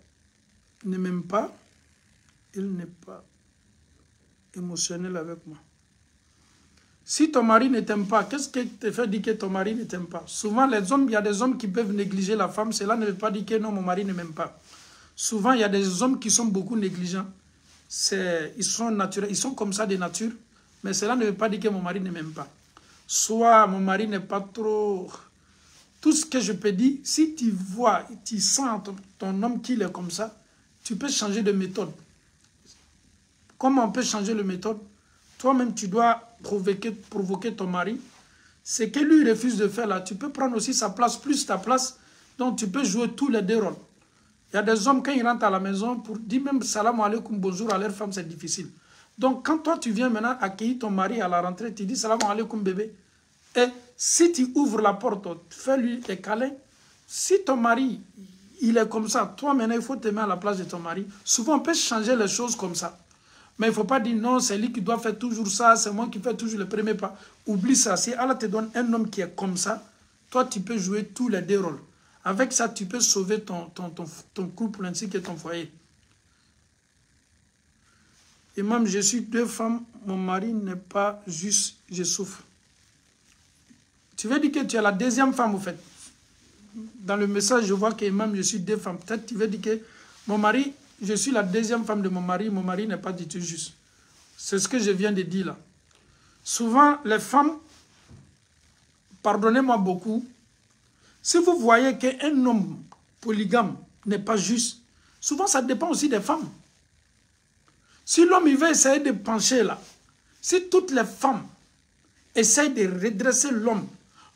Speaker 1: Il n'est pas émotionnel avec moi. Si ton mari ne t'aime pas, qu'est-ce qui te fait dire que ton mari ne t'aime pas? Souvent, les hommes, il y a des hommes qui peuvent négliger la femme. Cela ne veut pas dire que non, mon mari ne m'aime pas. Souvent, il y a des hommes qui sont beaucoup négligents. Ils sont naturels, ils sont comme ça de nature. Mais cela ne veut pas dire que mon mari ne m'aime pas. Soit mon mari n'est pas trop... Tout ce que je peux dire, si tu vois, tu sens ton homme qu'il est comme ça, tu peux changer de méthode. Comment on peut changer de méthode? Toi-même, tu dois provoquer ton mari. Ce que lui refuse de faire là, tu peux prendre aussi sa place, plus ta place. Donc, tu peux jouer tous les deux rôles. Il y a des hommes, quand ils rentrent à la maison, pour dire même salam alaikum, bonjour à leur femme, c'est difficile. Donc, quand toi, tu viens maintenant accueillir ton mari à la rentrée, tu dis salam alaikum bébé. Et si tu ouvres la porte, fais-lui des câlins. Si ton mari, il est comme ça, toi maintenant, il faut te mettre à la place de ton mari. Souvent, on peut changer les choses comme ça. Mais il ne faut pas dire non, c'est lui qui doit faire toujours ça, c'est moi qui fais toujours le premier pas. Oublie ça. Si Allah te donne un homme qui est comme ça, toi, tu peux jouer tous les deux rôles. Avec ça, tu peux sauver ton couple ainsi que ton foyer. Imam, je suis 2 femmes, mon mari n'est pas juste, je souffre. Tu veux dire que tu es la 2e femme, au fait. Dans le message, je vois que même je suis 2 femmes. Peut-être tu veux dire que mon mari, je suis la 2e femme de mon mari n'est pas du tout juste. C'est ce que je viens de dire là. Souvent, les femmes, pardonnez-moi beaucoup, si vous voyez qu'un homme polygame n'est pas juste, souvent ça dépend aussi des femmes. Si l'homme il veut essayer de pencher là, si toutes les femmes essayent de redresser l'homme,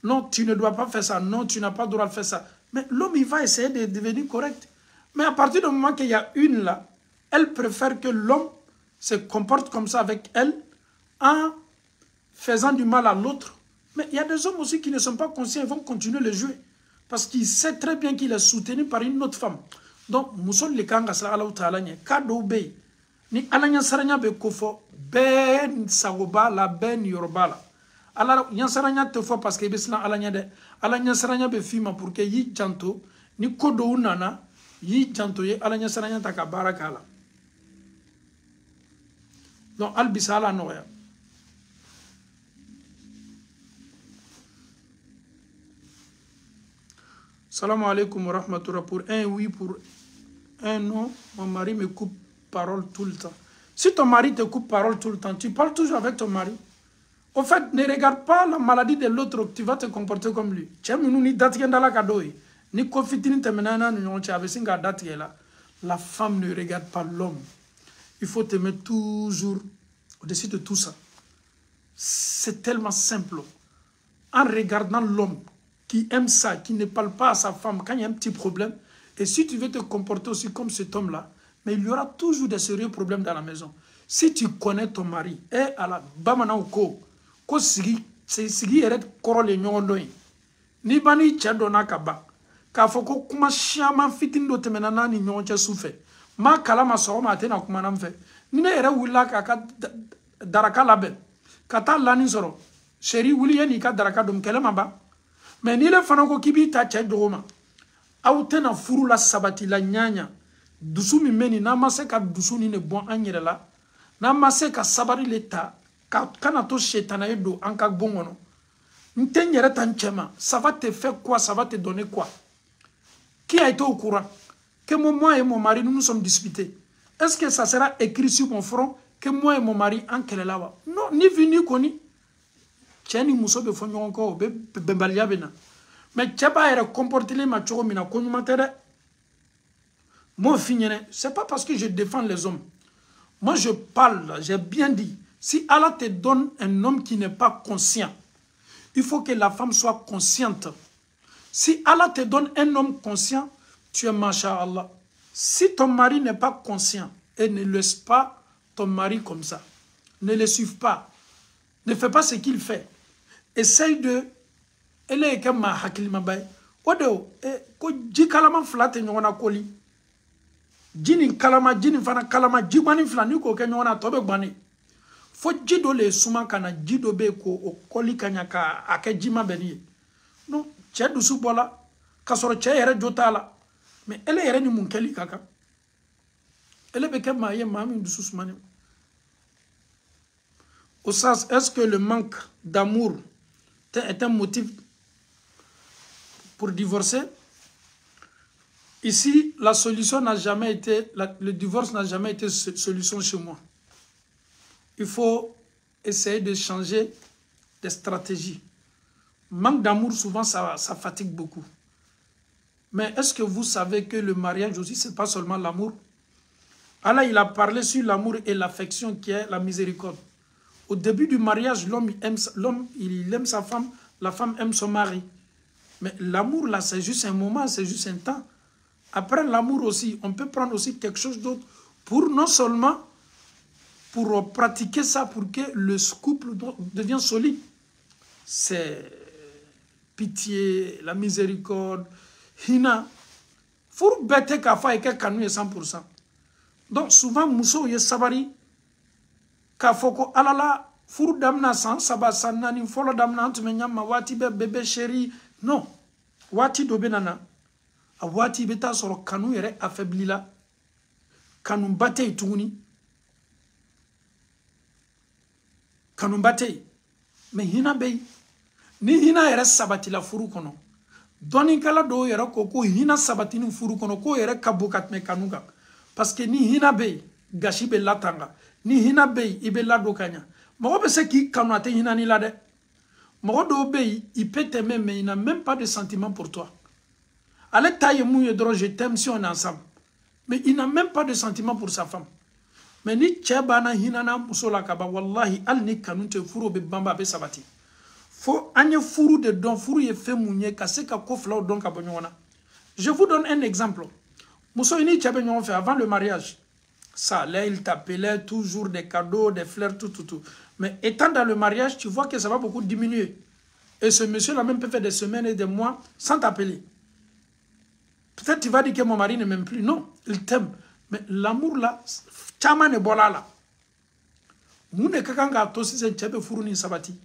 Speaker 1: non, tu ne dois pas faire ça. Non, tu n'as pas le droit de faire ça. Mais l'homme, il va essayer de devenir correct. Mais à partir du moment qu'il y a une là, elle préfère que l'homme se comporte comme ça avec elle en faisant du mal à l'autre. Mais il y a des hommes aussi qui ne sont pas conscients, ils vont continuer le jouer. Parce qu'il sait très bien qu'il est soutenu par une autre femme. Donc, Mousson le Kanga Sala Talanya, Kado Bey, ni Alanya Saranya Bekofo, Ben Sagoba, la Ben Yorba. Alors, Yansaranya te faut parce que Beslan Alanya de Alanya Saranya be fima pour que yi janto, ni Kodo Unana, yi janto ye Alanya Saranya Takabarakala. Donc, Albisala Noya. Salam alaikum wa rahmatullah. Pour un oui, pour un non, mon mari me coupe parole tout le temps. Si ton mari te coupe parole tout le temps, tu parles toujours avec ton mari. Au fait, ne regarde pas la maladie de l'autre, tu vas te comporter comme lui. La femme ne regarde pas l'homme. Il faut te mettre toujours au-dessus de tout ça. C'est tellement simple. En regardant l'homme qui aime ça, qui ne parle pas à sa femme quand il y a un petit problème, et si tu veux te comporter aussi comme cet homme-là, mais il y aura toujours des sérieux problèmes dans la maison. Si tu connais ton mari, et à la bamana ko sigi yere koro le nyongo ni bani chadona kaba ka foko kuma shama fitindo temenana ni nyonche soufe ma kala ma so ma tena kuma namfe ni ne yere wula ka daraka label kata lani soro sheri wuli yani ka daraka dum kelema ba mais ni le fana ko kibi ta che dogoma aw tena furu la sabati la nyanya dusu mi meni na ma se ka dusu ni ne bon anyere la na ma se ka sabari leta kana to shetana edo anka bongono ntenyere tanchema ça va te faire quoi, ça va te donner quoi? Qui a été au courant que moi et mon mari nous nous sommes disputés? Est-ce que ça sera écrit sur mon front que moi et mon mari en kelelawa? Non, ni vu ni koni tieni muso be fonyo encore be balia bena mais tchaba era comporter les machos mina konyuma tere moi fignene. C'est pas parce que je défends les hommes, moi je parle, j'ai bien dit, si Allah te donne un homme qui n'est pas conscient, il faut que la femme soit consciente. Si Allah te donne un homme conscient, tu es masha'Allah. Si ton mari n'est pas conscient et ne laisse pas ton mari comme ça, ne le suive pas, ne fais pas ce qu'il fait, essaye de... Elle est comme ma hakil mabay. Odo, ko jikalama flate nyona koli. Jini kalama, jini fana kalama, jibani flani ko ke nyona tobe gbani. Fo jido le suma kana jido be ko o koli kanya ka ake jima beni. Non, tche dusu bola, kasoro tche yere jotala. Mais elle yere ni munkeli kaka. Elle beke maye mami dusu sumani. Au sens, est-ce que le manque d'amour est un motif pour divorcer? Ici, la solution n'a jamais été, le divorce n'a jamais été solution chez moi. Il faut essayer de changer des stratégies. Manque d'amour, souvent, ça fatigue beaucoup. Mais est-ce que vous savez que le mariage aussi, ce n'est pas seulement l'amour? Allah, il a parlé sur l'amour et l'affection qui est la miséricorde. Au début du mariage, l'homme il aime sa femme, la femme aime son mari. Mais l'amour, là, c'est juste un moment, c'est juste un temps. Après l'amour aussi, on peut prendre aussi quelque chose d'autre pour non seulement pour pratiquer ça, pour que le couple devienne solide. C'est pitié, la miséricorde, hina. Pour bête kafa et que kanu 100%. Donc souvent, mousso ye sabari, kafoko alala, furu damna san, sabasana ni folo damna, antumenya mawati bébé chéri. Non, wati do benana. A wati beta soro kanu yere affaibli la. Kanu bate ituni. Kanu bate. Mais hina bey. Ni hina yere sabati la furu kono. Doni kala do yere koko hina sabati ni furu kono. Ko yere kabukat me kanuga. Parce que ni hina bey. Gashi be latanga. Ni hina bey. Ibe lado kanya. Mago be se ki kanu ate hina ni lade. Mago do bey. Il peut t'aimer mais il n'a même pas de sentiment pour toi. Allez taille mouille dro, je t'aime si on est ensemble. Mais il n'a même pas de sentiment pour sa femme. Mais ni tchebana hinana musola kaba wallahi al ni kanunte furu be bamba be sabati. Faut anye furu de don furu ye fait mounye kase ka kofla don ka bonyona. Je vous donne un exemple. Muso ini tchebe nyon fait avant le mariage. Ça là il t'appelait toujours des cadeaux, des fleurs tout. Mais étant dans le mariage, tu vois que ça va beaucoup diminuer. Et ce monsieur là même peut faire des semaines et des mois sans t'appeler. Peut-être tu vas dire que mon mari ne m'aime plus. Non, il t'aime. Mais l'amour là, chama ne bola là. Moune kakanga tosi se chebe furuni sabati.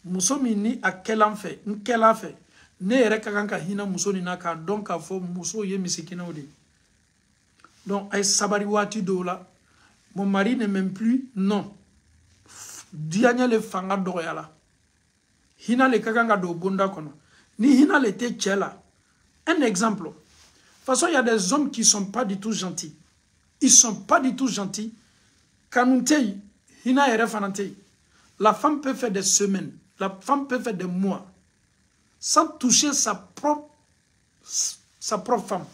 Speaker 1: Muso ni a kelan fait, nkela fait. Ne ere kakanga hina muso ni naka donc a fo muso ye misikina odi. Donc ay sabari wati do la. Mon mari ne m'aime plus. Non. Dianya le fanga doyala. Hina le kakanga do bonda kono. Ni hina le te chela. Un exemple. De toute façon, il y a des hommes qui ne sont pas du tout gentils. Ils ne sont pas du tout gentils. La femme peut faire des semaines, la femme peut faire des mois, sans toucher sa propre femme.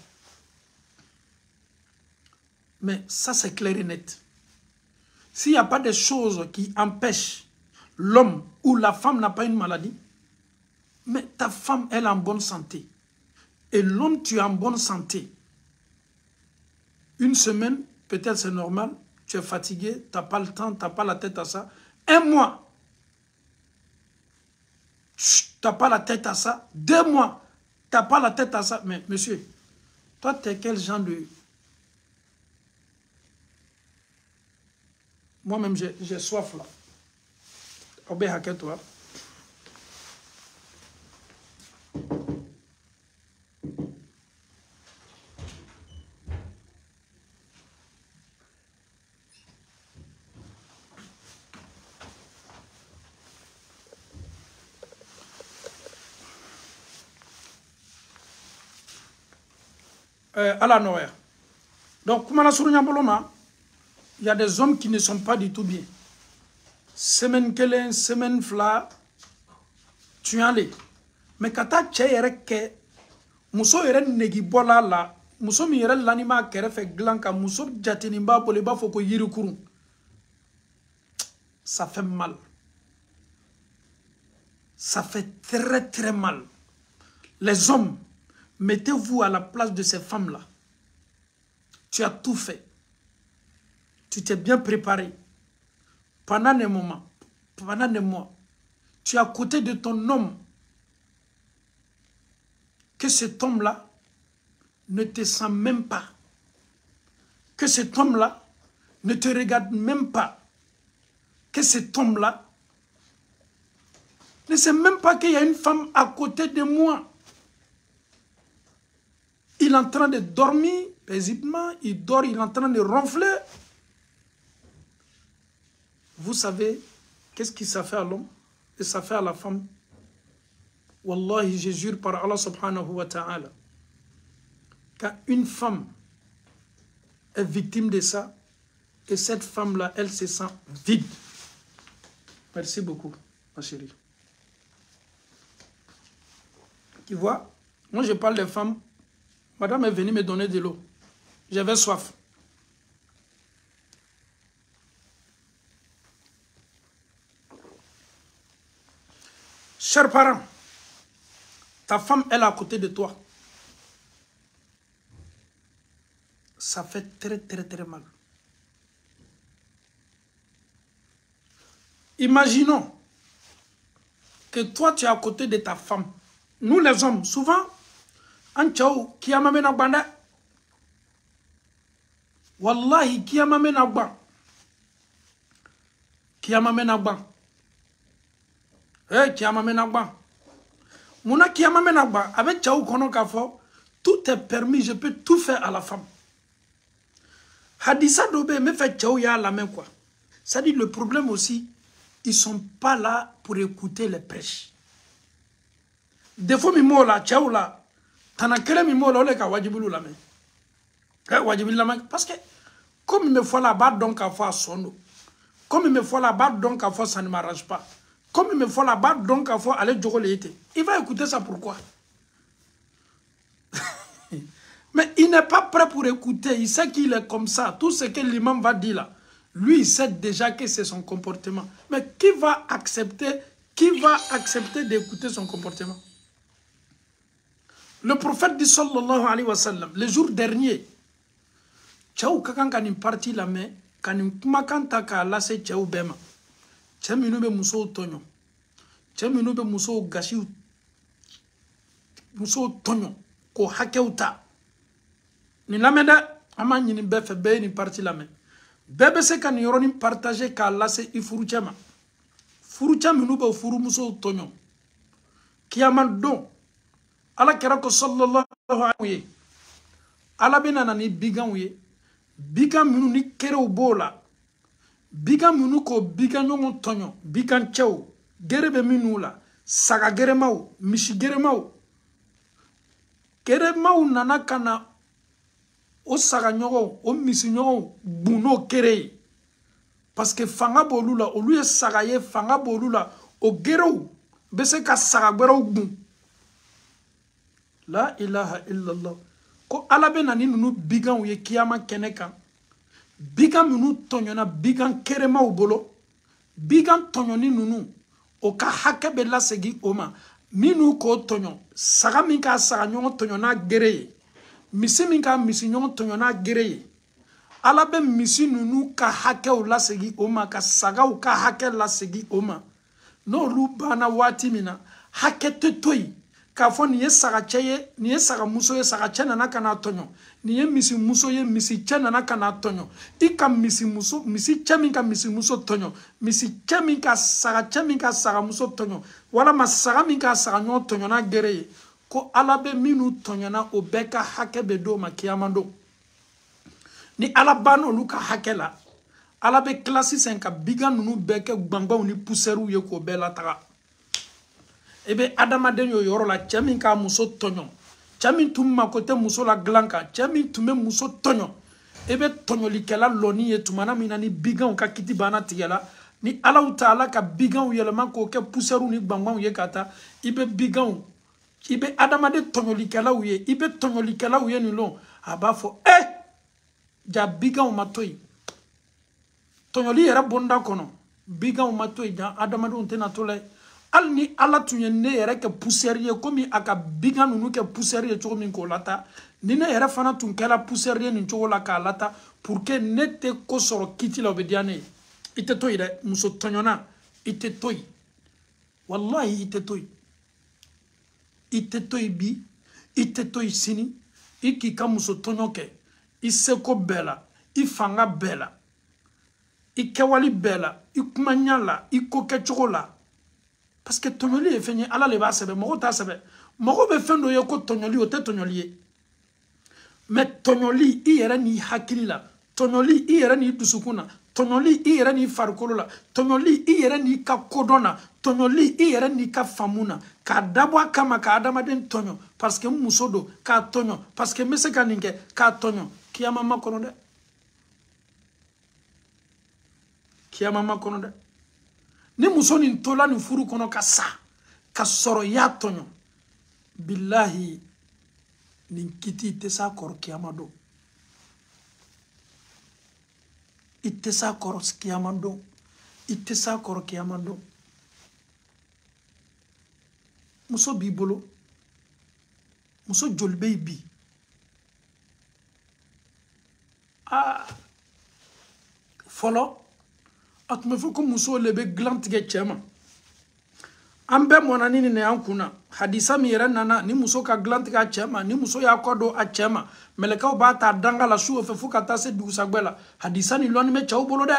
Speaker 1: Mais ça, c'est clair et net. S'il n'y a pas des choses qui empêchent l'homme ou la femme n'a pas une maladie, mais ta femme, elle est en bonne santé. Et l'homme, tu es en bonne santé. Une semaine, peut-être c'est normal, tu es fatigué, tu n'as pas le temps, tu n'as pas la tête à ça. Un mois, tu n'as pas la tête à ça. 2 mois, tu n'as pas la tête à ça. Mais monsieur, toi, tu es quel genre de... Moi-même, j'ai soif là. Obéis toi. À la Noël. Donc, comme il y a des hommes qui ne sont pas du tout bien. Semaine kelen, semaine fla, tu en es. Mais quand tu es muso yɛrɛ negi bɔla la, muso min yɛrɛ lanima kɛrɛfɛ dilan ka muso jatinin b'a bolo i b'a fɔ ko yirikurun. Ça fait mal. Ça fait très très mal. Les hommes, mettez-vous à la place de ces femmes-là. Tu as tout fait. Tu t'es bien préparé. Pendant des moments, pendant des mois, tu es à côté de ton homme. Que cet homme-là ne te sent même pas. Que cet homme-là ne te regarde même pas. Que cet homme-là ne sait même pas qu'il y a une femme à côté de moi. Il est en train de dormir paisiblement, il dort, il est en train de ronfler. Vous savez, qu'est-ce que ça fait à l'homme et ça fait à la femme? Wallahi, je jure par Allah subhanahu wa ta'ala, quand une femme est victime de ça, et cette femme-là, elle se sent vide. Merci beaucoup, ma chérie. Tu vois, moi je parle des femmes. Madame est venue me donner de l'eau. J'avais soif. Chers parents, ta femme, elle est à côté de toi. Ça fait très très très mal. Imaginons que toi tu es à côté de ta femme. Nous les hommes, souvent, en tchao, qui a mamena banda. Wallahi, qui a mamena ban. Qui a mamena ban. Eh, qui a mamena ban. Mouna qui a mamena ban. Avec tchao kono kafo, tout est permis, je peux tout faire à la femme. Hadissa Dobé me fait tchao ya la main quoi. Ça dit le problème aussi, ils ne sont pas là pour écouter les prêches. Des fois, mimo la tchao la, t'en as créé mimo la, on est qu'à wajibulu la main. Wajibulu la main. Parce que, comme il me faut la barre donc à faire son comme il me faut la barre donc à faire ça ne m'arrange pas. Comme il me faut la barre donc à faire aller jouer l'été. Il va écouter ça pourquoi? Mais il n'est pas prêt pour écouter. Il sait qu'il est comme ça. Tout ce que l'imam va dire là, lui, il sait déjà que c'est son comportement. Mais qui va accepter d'écouter son comportement? Le prophète dit sallallahu alayhi wa sallam, le jour dernier, Tchaou kakan kanin parti la main, kanin kumakan taka lase Tchaou bema. Tchaou minube muso tonyo. Tchaou minube muso gashi muso tonyo. Ko hakeuta. Ni lameda, ama nyini befe be ni parti la main. Bebe se kan yoroni partager ka lase ifuruchama. Furuchama minube furu muso tonyo. Kiyaman don. Ala kera ko sallallahu alayhi wa sallam. Ala bena nani bigan uye. Bigan minu ni kere ubola. Bigan minu ko bigan yongon tonyo. Bigan chao. Gerebe minu la. Saga geremau. Mishi geremau. Geremau nana kana. O saga nyogo. O misi nyogo. Buno kere. Parce que fanga bolu la. Olu ye saga ye fanga bolu la. O gereu. Bese ka saga gereu bun. La ilaha illallah. Ko ala be nani nunu bigan uye kiyama kene kan. Bigan minu tonyona bigan kerema u bolo. bigan tɔɲɔni nunu o ka hakɛ bɛ lasegi o ma minnu k'o tɔɲɔ saga min k'a saga ɲɔgɔn tɔɲɔ n'a gere ye misi min k'a misi ɲɔgɔn tɔɲɔ n'a gere ye ala bɛ misi nunu ka hakɛw lasegi o ma ka sagaw ka hakɛ lasegi o ma n'olu banna waati min na hakɛ tɛ to yen k'a fɔ nin ye saga cɛ ye nin ye saga muso ye saga cɛ nana ka n'a tɔɲɔ nin ye misi muso ye misi cɛ nana ka n'a tɔɲɔ i ka misi cɛ min ka misi muso tɔɲɔ misi cɛ min ka saga muso tɔɲɔ walama saga min ka saga ɲɔgɔn tɔɲɔ n'a gere ye ko ala bɛ minnu tɔɲɔna o bɛɛ ka hakɛ bɛ d'o ma kiyama don ni ala banna olu ka hakɛ la ala bɛ tila sisan ka bigan ninnu bɛɛ kɛ gbanganw ni pusɛriw ye k'o bɛɛ lataga i bɛ adamaden ye o yɔrɔ la cɛ min k'a muso tɔɲɔ cɛ min tun mako tɛ muso la dilan kan cɛ min tun bɛ muso tɔɲɔ i bɛ tɔɲɔlikɛla lɔni ye tumana min na ni biganw ka kiti banna tigɛla ni alaw ta ala ka biganw yɛlɛma k'o kɛ pusɛriw ni gbanganw ye ka taa i bɛ biganw i bɛ adamaden tɔɲɔlikɛlaw ye i bɛ tɔɲɔlikɛlaw ye nin lon a b'a fɔ ja biganw ma to yen tɔɲɔli yɛrɛ bonda kɔnɔ biganw ma to yen ja adamadenw tɛna to la hali ni ala tun ye ne yɛrɛ kɛ pusɛri ye komi a ka bigan ninnu kɛ pusɛri ye cogo min k'o lata ni ne yɛrɛ fana tun kɛra pusɛri ye nin cogo la k'a lata pour que ne tɛ ko sɔrɔ kiti la o bɛ diya ne ye i tɛ to yen dɛ muso tɔɲɔna i tɛ to yen walahi i tɛ to yen i tɛ to yen bi i tɛ to yen sini i k'i ka muso tɔɲɔ kɛ i seko bɛɛ la i fanga bɛɛ la i kɛwali bɛɛ la i kumanya la i ko kɛcogo la parce que tɔɲɔli ye fɛn ye ala le b'a sɛbɛn mɔgɔ t'a sɛbɛn mɔgɔ bɛ fɛn dɔ ye ko tɔɲɔli o tɛ tɔɲɔli ye mais tɔɲɔli i yɛrɛ n'i hakili la tɔɲɔli i yɛrɛ n'i dusukun na tɔɲɔli i yɛrɛ n'i farikolo la tɔɲɔli i yɛrɛ n'i ka kodɔn na tɔɲɔli i yɛrɛ n'i ka faamu na k'a dabɔ a kama ka adamaden tɔɲɔ parce que n muso don k'a tɔɲɔ parce que n bɛ se ka nin kɛ k'a tɔɲɔ kiyama ma kɔnɔ dɛ kiyama ma kɔnɔ dɛ ni muso nin tola nin furu kɔnɔ ka sa ka sɔrɔ i y'a tɔɲɔ bilahi nin kiti i tɛ s'a kɔrɔ kiyama don i tɛ s'a kɔrɔ kiyama don i tɛ s'a kɔrɔ kiyama don muso b'i bolo muso joli bɛ yen bi fɔlɔ a tun bɛ fɔ ko musow le bɛ dilan tigɛ cɛ ma an bɛɛ mɔna ni nin y'an kun na hadisa min yɛrɛ nana ni muso ka dilan tigɛ a cɛ ma ni muso y'a kɔ don a cɛ ma mɛlɛkɛw b'a ta danga la su o fɛ fo ka taa se dugusajɛ la hadisa nin lɔnni bɛ cɛw bolo dɛ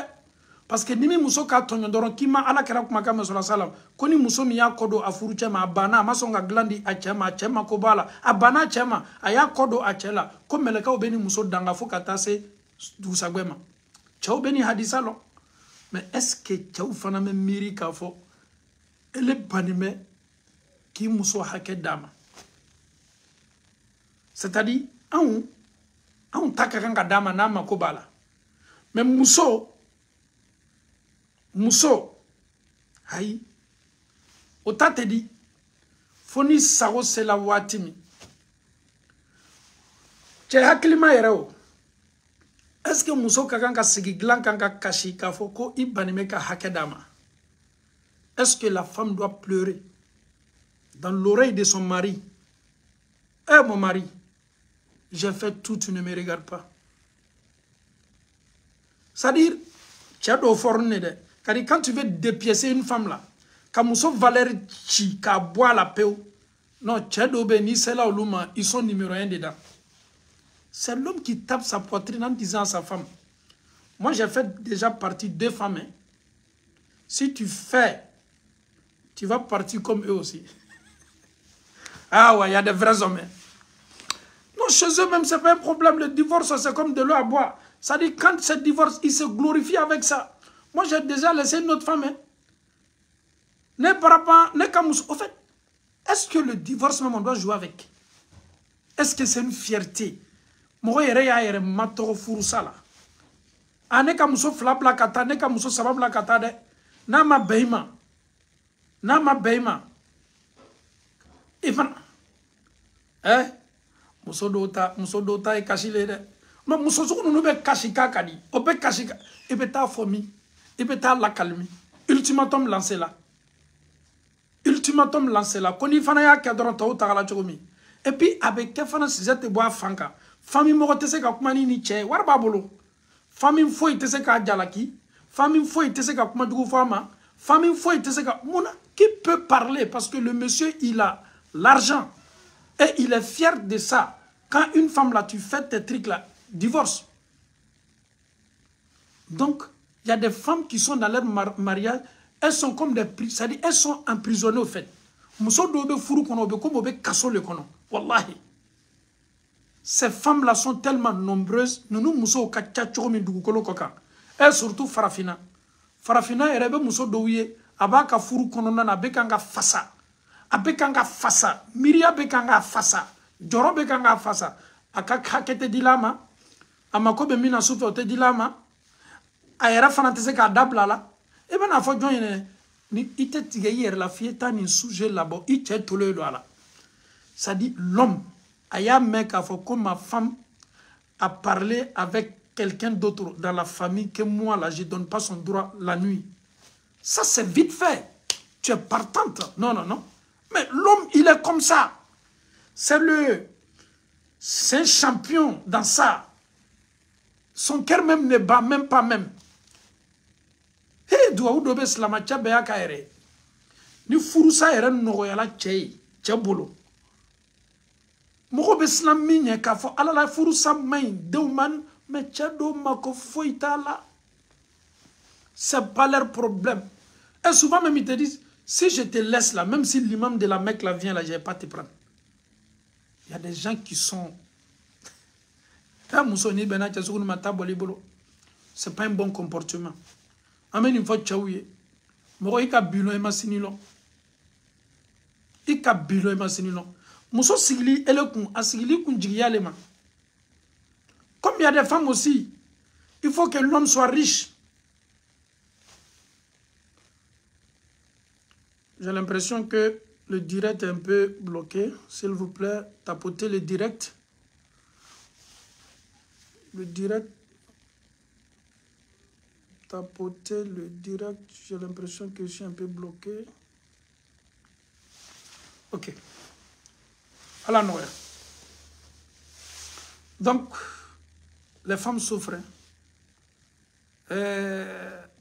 Speaker 1: parce que ni min muso k'a tɔɲɔ dɔrɔn k'i ma ala kɛra kumakan mɛn sɔrɔ ko ni muso min y'a kɔ don a furu cɛ ma a banna a ma sɔn ka dilan di a cɛ ma ko b'a la a banna a cɛ ma a y'a kɔ don a cɛ la ko mɛlɛkɛw bɛ ni muso danga fo ka taa se dugusajɛ ma cɛw bɛ ni hadisa lɔ mais est-ce que cɛw fana bɛ miiri k'a fɔ ele bannen bɛ k'i muso hakɛ d'a ma c'est-à-dire anw ta ka kan ka d'a ma n'a mako b'a la mais muso ayi o ta tɛ di fo ni sago sela waati min cɛ hakilima yɛrɛ o est-ce que muso ka kan ka sigi dilan kan ka kasi k'a fɔ ko i bannen bɛ ka hakɛ d'a ma est-ce que la femme doit pleurer dans l'oreille de son mari mon mari j'ai fait tout, tu ne me regardes pas c'est-à-dire cɛ dɔw fɔrɔni ne dɛ kadi quand tu veux dépiécer une femme là ka muso valeur ci k'a bɔ a la pewu non cɛ dɔw bɛ n'i sela olu ma ils sont numéro 1 dedans. C'est l'homme qui tape sa poitrine en disant à sa femme, moi j'ai fait déjà partie 2 femmes. Hein. Si tu fais, tu vas partir comme eux aussi. Ah ouais, il y a des vrais hommes. Hein. Non, chez eux même, ce n'est pas un problème. Le divorce, c'est comme de l'eau à boire. Ça dit, quand ce divorce, il se glorifie avec ça. Moi, j'ai déjà laissé une autre femme. Hein. Ne parle pas, ne kamous. Au fait, est-ce que le divorce, même, on doit jouer avec? Est-ce que c'est une fierté? Mɔgɔ yɛrɛ y'a yɛrɛ matɔgɔ furusa la a ne ka muso 2 bila ka taa ne ka muso 3 bila ka taa dɛ n'a ma bɛn i ma i fana muso dɔw ta ye kasi le dɛ mais muso sugu ninnu bɛ kasi k'a ka di o bɛ kasi i bɛ taa fɔ min i bɛ taa lakali min ultimatum lancé là. Ultimatum lancé là. Qu'on y fana cadre ta ou la choumi. Et puis avec Kefana Sizette bois Fanka. Famille Morotese Kakumani ni che. Warbabolo. Famille foi tese ka jalaki. Famille foi tese ka kumadou fama. Famille foi tese ka mona. Qui peut parler parce que le monsieur il a l'argent et il est fier de ça. Quand une femme là tu fais tes trucs là, divorce. Donc il y a des femmes qui sont dans leur mariage, elles sont comme des c'est-à-dire elles sont emprisonnées au fait. Muso dobe furu kono be ko be kaso le kono. Wallahi. Ces femmes-là sont tellement nombreuses. Nous muso ka tchacho mi dugukolo koka. Et surtout Farafina. Farafina erebe muso douye abaka furu kono na bekanga fasa. Abekanga fasa. Miria bekanga fasa. Joro bekanga fasa. Aka hakete dilama. Amakobe mina sufe ote dilama. Ayera fanatese ka dabla la. E ben afo joine ni ite tige hier la fieta ni suje labo ite tolo do ala. Ça dit l'homme aya mec a fait comme ma femme a parlé avec quelqu'un d'autre dans la famille que moi là je donne pas son droit la nuit. Ça c'est vite fait. Tu es partante. Non non non. Mais l'homme il est comme ça. C'est un champion dans ça. Son cœur même ne bat même pas même. Hey, doua ou dobe slamacha beya kaere. Ni furusa ere nogoyala chei, chebolo. Moko be slam minye ka fo alala furusa main deuman me chado mako foitala. C'est pas leur problème. Et souvent même ils te disent si je te laisse là, même si l'imam de la Mecque là vient là, je vais pas te prendre. Il y a des gens qui sont c'est pas un bon comportement. Amen une fois tchaouye. Moro ika bilo ema sinilo. Ika bilo ema sinilo. Muso sigli elekun asigli kun jigiyalema. Comme il y a des femmes aussi, il faut que l'homme soit riche. J'ai l'impression que le direct est un peu bloqué. S'il vous plaît, tapotez le direct. Le direct. Tapoter le direct, j'ai l'impression que je suis un peu bloqué. Ok. À la Noël. Donc, les femmes souffrent.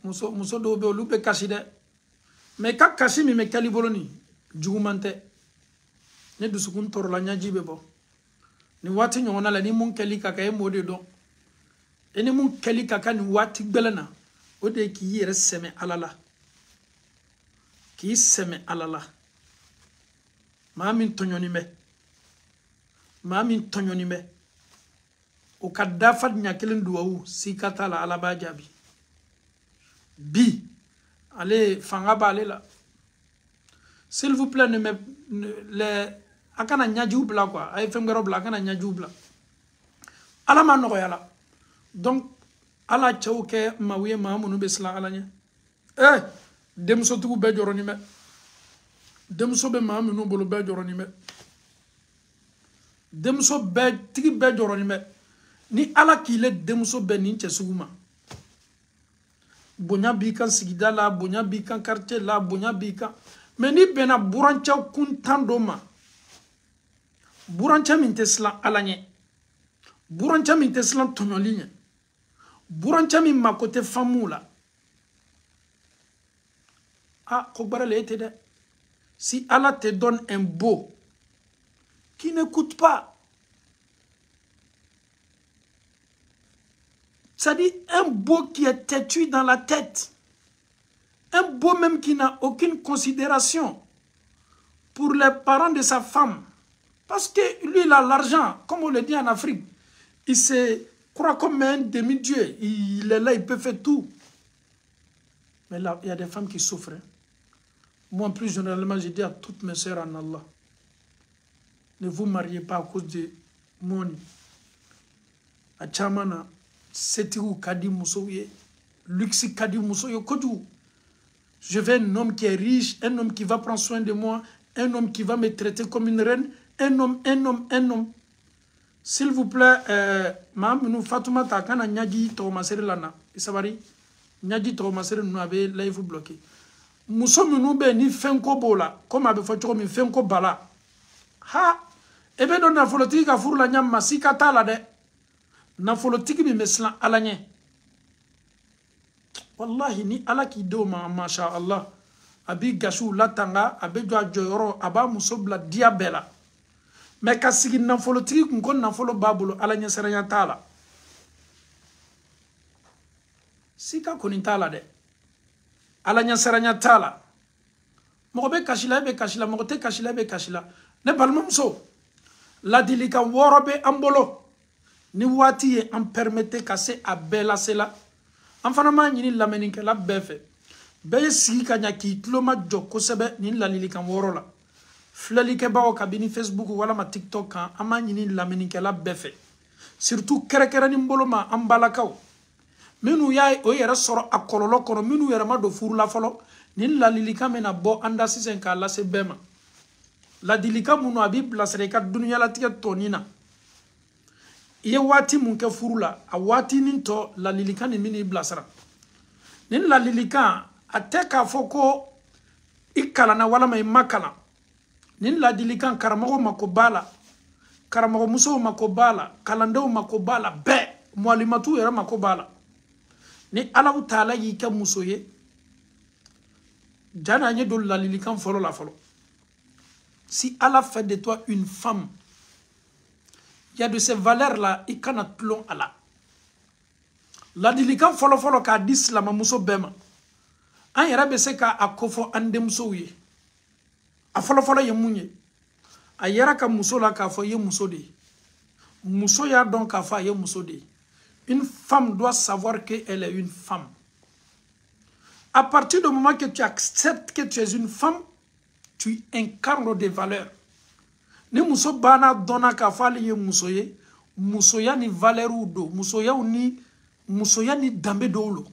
Speaker 1: Muso dobe olupe kashide. Mais quand kashimi me kaliboloni, jugumante. Ne dusukun torla nyajibe bo. Ni wati nyona la ni mun kali kaka e mode do. Eni mun kali kaka ni wati belena. Ode ki yere seme alala. Ki seme alala. Maamin tonyoni me. Maamin tonyoni me. O kadafad nyakelen duwawu si katala alaba jabi. Bi. Allez, fangaba allez là. S'il vous plaît, ne me les akana nyajubla quoi. Ay femgarobla akana nyajubla. Alama no yala. Donc ala chauke mawiye mamunu besla alanya. Demso tugu be joroni me. Demso be mamunu bolu be joroni me. Demso be tigi be joroni me. Ni ala kile demso be ninche suguma. Bonya bikan sigidala, bonya bikan quartier la, bonya bikan. Mais ni bena burancha kuntandoma. Burancha mintesla alanye. Burancha mintesla tonyolinye. Burancha mi makote famula. Ah, Kogbara le ete de. Si Allah te donne un beau qui n'écoute pas, c'est-à-dire un beau qui est têtu dans la tête, un beau même qui n'a aucune considération pour les parents de sa femme, parce que lui il a l'argent, comme on le dit en Afrique, il se croit comme un demi-dieu, il est là, il peut faire tout. Mais là, il y a des femmes qui souffrent. Moi, plus généralement, je dis à toutes mes sœurs en Allah, ne vous mariez pas à cause de money. A chamana, setiru kadi musoye, luxi kadi musoye kodu. Je veux un homme qui est riche, un homme qui va prendre soin de moi, un homme qui va me traiter comme une reine, un homme. S'il vous plaît, nous Fatoumata, quand on a dit Thomas Lana, Isabari, Nyadi Thomas nous avait live bloqué. muso minnu bɛ ni fɛnko b'o la komi a bɛ fɔ cogo min fɛnko bala ha e bɛ don nafolotigi ka furu la ɲa si ka t'a la dɛ nafolotigi min bɛ siran ala ɲɛ wallahi ni ala k'i denw ma masha Allah a b'i gasiw latanga a bɛ jɔ a jɔyɔrɔ a b'a muso bila diya bɛɛ la mais ka sigi nafolotigi kun ko nafolo b'a bolo ala ɲɛsiranya t'a la sika kɔni t'a la dɛ ala ɲɛsiranya t'a la mɔgɔ bɛ kasi la e bɛ kasi la mɔgɔ tɛ kasi la e bɛ kasi la ne balimamuso ladilikan 6 bɛ an bolo ni waati ye an permette ka se a bɛɛ lase la an fana m'a ɲini lamɛnnikɛla bɛɛ fɛ bɛɛ ye sigi ka ɲa k'i tulo ma jɔ kosɛbɛ ni ladilikan 6 la filɛlikɛbagaw kabini Facebook walama TikTok kan an m'a ɲini lamɛnnikɛla bɛɛ fɛ surtout kɛrɛkɛrɛnin bolo ma an balakaw minnu y'a o yɛrɛ sɔrɔ a kɔlɔlɔ kɔnɔ minnu yɛrɛ ma don furu la fɔlɔ ni ladilikan bɛna bɔ an da sisan k'a lase bɛɛ ma ladilikan minnu a b'i bilasira i ka dunuɲalatigɛ tɔnin na i ye waati mun kɛ furu la a waati nin tɔ ladilikan nin bɛn'i bilasira ni ladilikan a tɛ k'a fɔ ko i kalanna walama i ma kalan ni ladilikan karamɔgɔw mako b'a la karamɔgɔmusow mako b'a la kalandenw mako b'a la bɛɛ mualimatuw yɛrɛ mako b'a la ni Alahu Taala y'i kɛ muso ye jana an ye don ladilikan fɔlɔ la fɔlɔ si Allah fait de toi une femme il y a de ces valeurs là i kana tulon a la ladilikan fɔlɔ fɔlɔ k'a di silamɛmuso bɛɛ ma an yɛrɛ bɛ se k'a kofɔ an denmusow ye a fɔlɔ fɔlɔ ye mun ye a yɛrɛ ka muso la k'a fɔ i ye muso de ye muso y'a dɔn k'a fɔ a ye muso de ye une femme doit savoir qu'elle est une femme à partir du moment que tu acceptes que tu es une femme tu incarnes des valeurs ni muso banna dɔnna k'a fɔ ale ye muso ye musoya ni valeurs do musoya ni danbe dɔw lo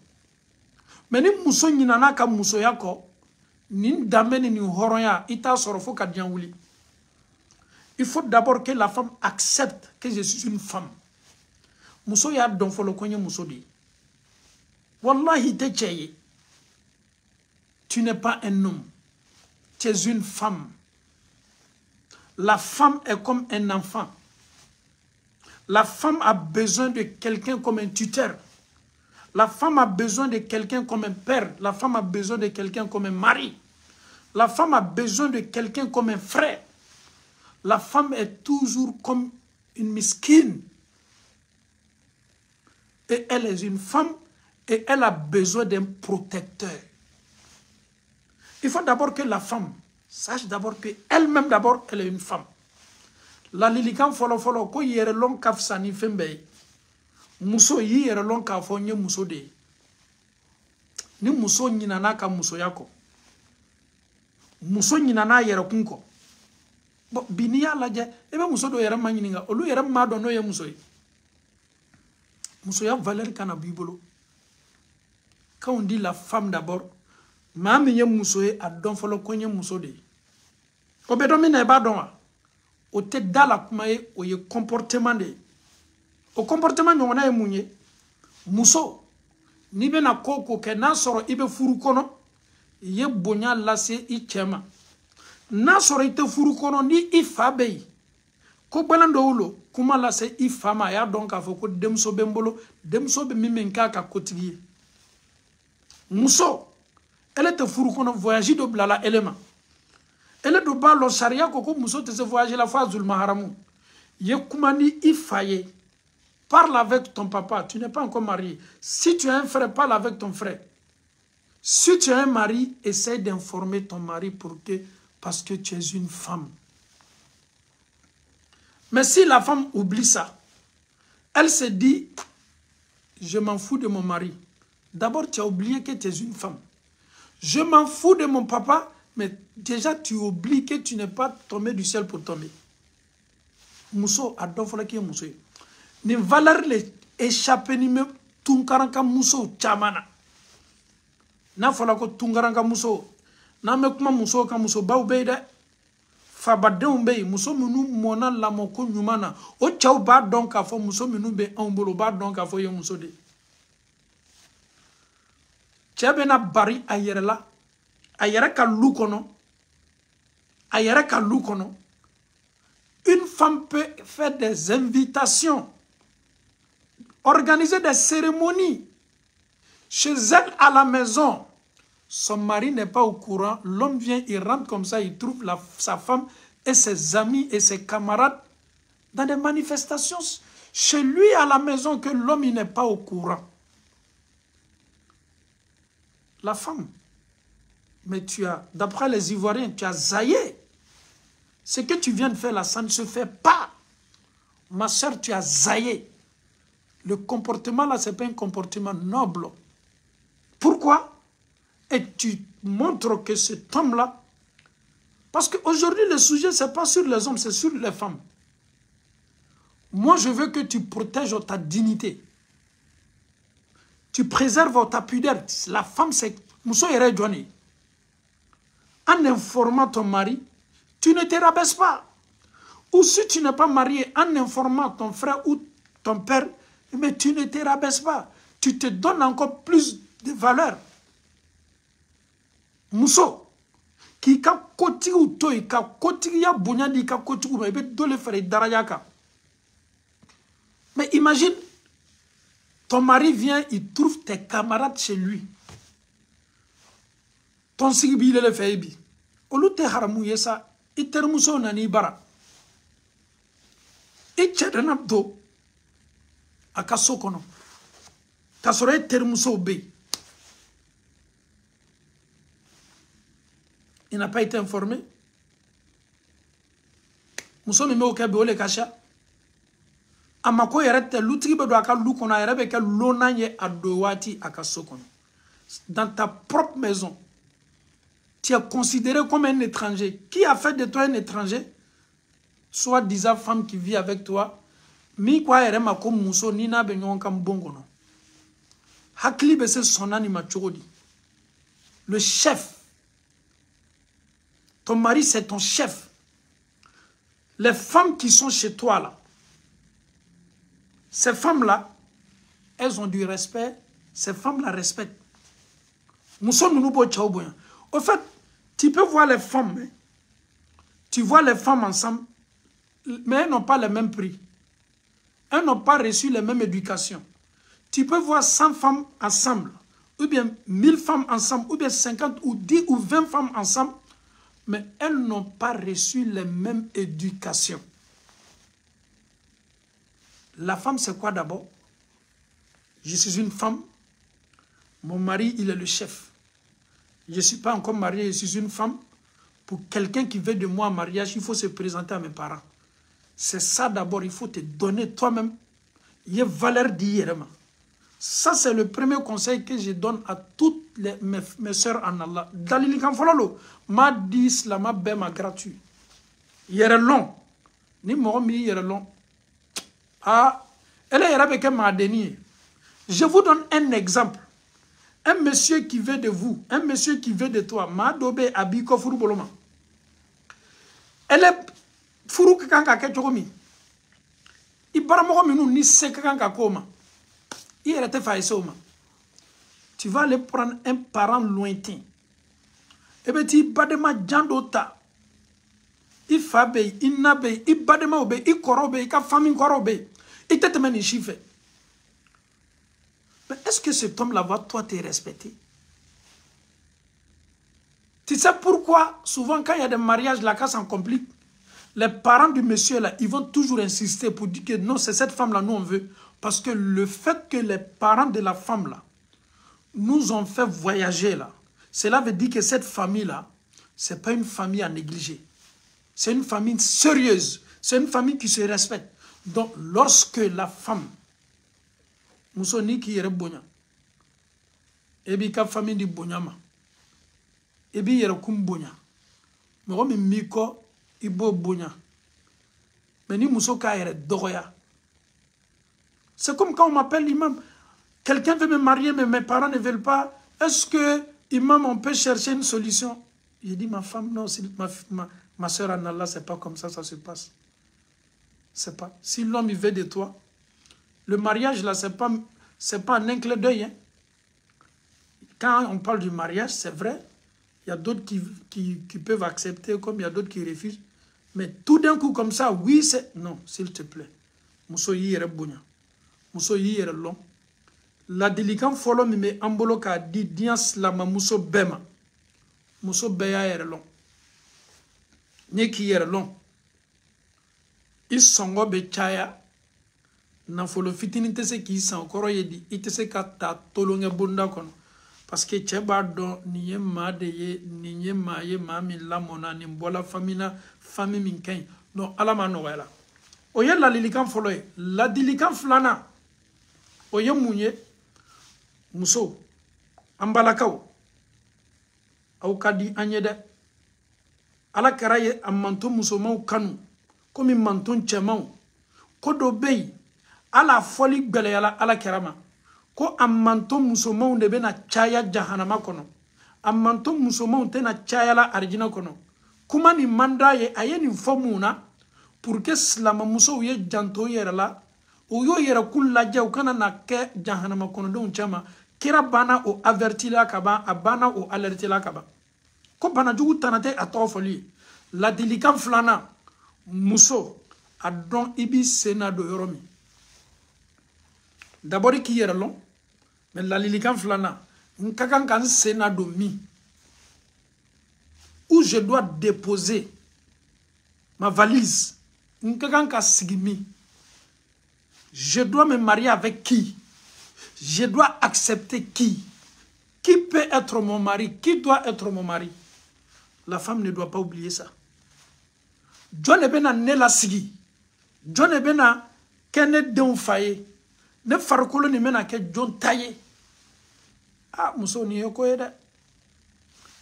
Speaker 1: mais ni muso ɲinana ka musoya kɔ nin danbe ni nin hɔrɔnya i t'a sɔrɔ fo ka diɲɛ wuli il faut d'abord que la femme accepte que je suis une femme muso y'a dɔn fɔlɔ ko n ye muso de ye wallahi tɛ cɛ ye tu n'es pas un homme tu es une femme la femme est comme un enfant la femme a besoin de quelqu'un comme un tuteur la femme a besoin de quelqu'un comme un père la femme a besoin de quelqu'un comme un mari la femme a besoin de quelqu'un comme un frère la femme est toujours comme une miskine et elle est une femme et elle a besoin d'un protecteur. Il faut d'abord que la femme sache d'abord qu'elle-même d'abord elle est une femme. La lilikan folo folo ko yere lon kafsa ni fembe muso yi yere lon ka fo nye muso de ni muso nyina na ka muso yako muso nyina na yere kunko bo biniya laje ebe muso do yere ma nyinga olu yere ma do no ye muso yi muso ya valeur kana bibolo quand on dit la femme d'abord mami ye muso ye a don folo ko nye muso de ko be do mi na ba don wa o te dala kuma ye o ye comportement de o comportement ɲɔgɔnna ye mun ye muso n'i bɛna ko ko kɛ n'a sɔrɔ i bɛ furu kɔnɔ i ye bonya lase i cɛ ma n'a sɔrɔ i tɛ furu kɔnɔ ni i fa bɛ yen ko gbɛlɛn dɔw lo kuma lase i fa ma a y'a dɔn k'a fɔ ko denmuso bɛ n bolo denmuso bɛ min bɛ k'a ka kotigi ye muso ele tɛ furu kɔnɔ voyage dɔ bilala ele ma ele do ba lo sariya ko muso te se voyager la fa zulma haramu ye kuma ni i fa ye parle avec ton papa tu n'es pas encore marié si tu as un frère parle avec ton frère si tu as un mari essaie d'informer ton mari parce que tu es une femme mais si la femme oublie ça elle se dit je m'en fous de mon mari d'abord tu as oublié que tu es une femme je m'en fous de mon papa mais déjà tu oublies que tu n'es pas tombé du ciel pour tomber. Muso a dɔn fɔlɔ k'i ye muso ye. Nin valeur le échappé ni me tunkaranka muso caman na. N'a fɔla ko tunkaranka muso n'an bɛ kuma muso kan musobaw bɛ yen dɛ. Fabadenw bɛ yen muso minnu mɔnna lamɔ ko ɲuman na o cɛw b'a dɔn k'a fɔ muso minnu bɛ anw bolo o b'a dɔn k'a fɔ i ye muso de ye. Cɛ bɛna bari a yɛrɛ la une femme peut faire des invitations, organiser des cérémonies chez elle à la maison. Son mari n'est pas au courant. L'homme vient, il rentre comme ça, il trouve sa femme et ses amis et ses camarades dans des manifestations chez lui à la maison que l'homme n'est pas au courant. La femme, mais tu as, d'après les Ivoiriens, tu as zaillé. Ce que tu viens de faire là, ça ne se fait pas. Ma soeur, tu as zaillé. Le comportement là, ce n'est pas un comportement noble. Pourquoi? Et tu montres que cet homme-là, parce qu'aujourd'hui, le sujet, ce n'est pas sur les hommes, c'est sur les femmes. Moi, je veux que tu protèges ta dignité. Tu préserves ta pudeur. La femme, c'est... En informant ton mari, tu ne te rabaisses pas. Ou si tu n'es pas marié, en informant ton frère ou ton père, mais tu ne te rabaisses pas. Tu te donnes encore plus de valeur. Muso, qui ka koti ou toi, ka koti ya bonya di ka koti ou mais dole faire darayaka. Mais imagine, ton mari vient, il trouve tes camarades chez lui. Ton sigibi il le fait bi. Olu te haramouye ça, il te muso nani bara. Et tchedanabdo akaso kono. Kasore termuso be. Il n'a pas été informé. Muso mi me o kebe ole kasha. Amako yerete lutigi be do aka lu kono yerebe ke lonanye adowati akaso kono. Dans ta propre maison, tu es considéré comme un étranger. Qui a fait de toi un étranger? Soit disant femme qui vit avec toi. Mi kwa yerema ko muso nina be nyon kam bongono. Hakli be se sonani ma chogodi. Le chef. Ton mari, c'est ton chef. Les femmes qui sont chez toi, là, ces femmes-là, elles ont du respect. Ces femmes-là respectent. Au fait, tu peux voir les femmes. Hein? Tu vois les femmes ensemble, mais elles n'ont pas le même prix. Elles n'ont pas reçu la même éducation. Tu peux voir 100 femmes ensemble, ou bien 1000 femmes ensemble, ou bien 50 ou 10 ou 20 femmes ensemble, mais elles n'ont pas reçu les mêmes éducations. La femme, c'est quoi d'abord? Je suis une femme. Mon mari, il est le chef. Je ne suis pas encore marié, je suis une femme. Pour quelqu'un qui veut de moi en mariage, il faut se présenter à mes parents. C'est ça d'abord, il faut te donner toi-même. Il y a valeur d'hier. Ça, c'est le premier conseil que je donne à toutes mes soeurs en Allah. Dalili Kamfololo, ma dit islam bema gratuit. Il est long. Ni moi, il est long. Ah, elle est avec ma déni. Je vous donne un exemple. Un monsieur qui veut de vous, un monsieur qui veut de toi, ma dobe abiko furu boloma. Elle est furu kanka kechokomi. Ibaramoko minu ni sekanka koma. Il était faïsoma. Tu vas aller prendre un parent lointain. Et bien tu badema jandota. Il fabe, il nabe, il badema obe, il korobe, il ka famille korobe. Il te mène les chiffres. Mais est-ce que cet homme-là va toi te respecter? Tu sais pourquoi souvent quand il y a des mariages, la casse en complique, les parents du monsieur là, ils vont toujours insister pour dire que non, c'est cette femme-là, nous on veut. Parce que le fait que les parents de la femme là nous ont fait voyager là, cela veut dire que cette famille-là, ce n'est pas une famille à négliger. C'est une famille sérieuse. C'est une famille qui se respecte. Donc, lorsque la femme, Moussoni qui est bonya, et bien la famille di bonyama, et bien il y a kum bonya, mais comme miko ibo bonya, mais ni Mousso ka yere doya. C'est comme quand on m'appelle imam, quelqu'un veut me marier, mais mes parents ne veulent pas. Est-ce que imam on peut chercher une solution? J'ai dit ma femme non, ma soeur en Allah, c'est pas comme ça se passe. C'est pas. Si l'homme il veut de toi, le mariage là, c'est pas un clin d'œil. Hein. Quand on parle du mariage, c'est vrai, Il y a d'autres qui peuvent accepter, comme il y a d'autres qui refusent. Mais tout d'un coup, comme ça, oui, c'est... Non, s'il te plaît. Muso yere bonya. Muso yere long. La délicat follow me ambolo ka di dias la muso bema. Muso beya yere long. Nye ki yere long. Isongo be chaya. Na follow fitini tese ki isa okoro yedi. Itese ka ta tolonge bunda kono. Parce que cheba do niye ma de ye niye ma ye ma mi la mona ni mbola famina fami min ken no alama no wala oye la lilikan folo ye la dilikan flana oye munye muso ambalakaw aw kadi anye de ala karaye amanto muso maw kanu komi manton chemaw ko do bey ala foli gbele yala ala kerama ko amanto musomaw de bena chaya jahanama kono amanto musomaw tena chaya la arjina kono kuma ni manda ye ayeni fomuna pour que slama muso ye janto yera la o yo yera kulla jaw kana na ke jahanama kono don chama kira bana o avertila kaba abana o alertila kaba ko bana jugu tanate atofoli la dilikan flana muso adon ibi senado yoromi d'abord qui yera long mais la lilikan flana nkakan kan senado mi où je dois déposer ma valise nkakan ka sigimi je dois me marier avec qui je dois accepter qui peut être mon mari qui doit être mon mari la femme ne doit pas oublier ça John ebena ne la sigi John ebena kene den faye ne farkolo ni mena ke John taye ah muso ni yoko yeda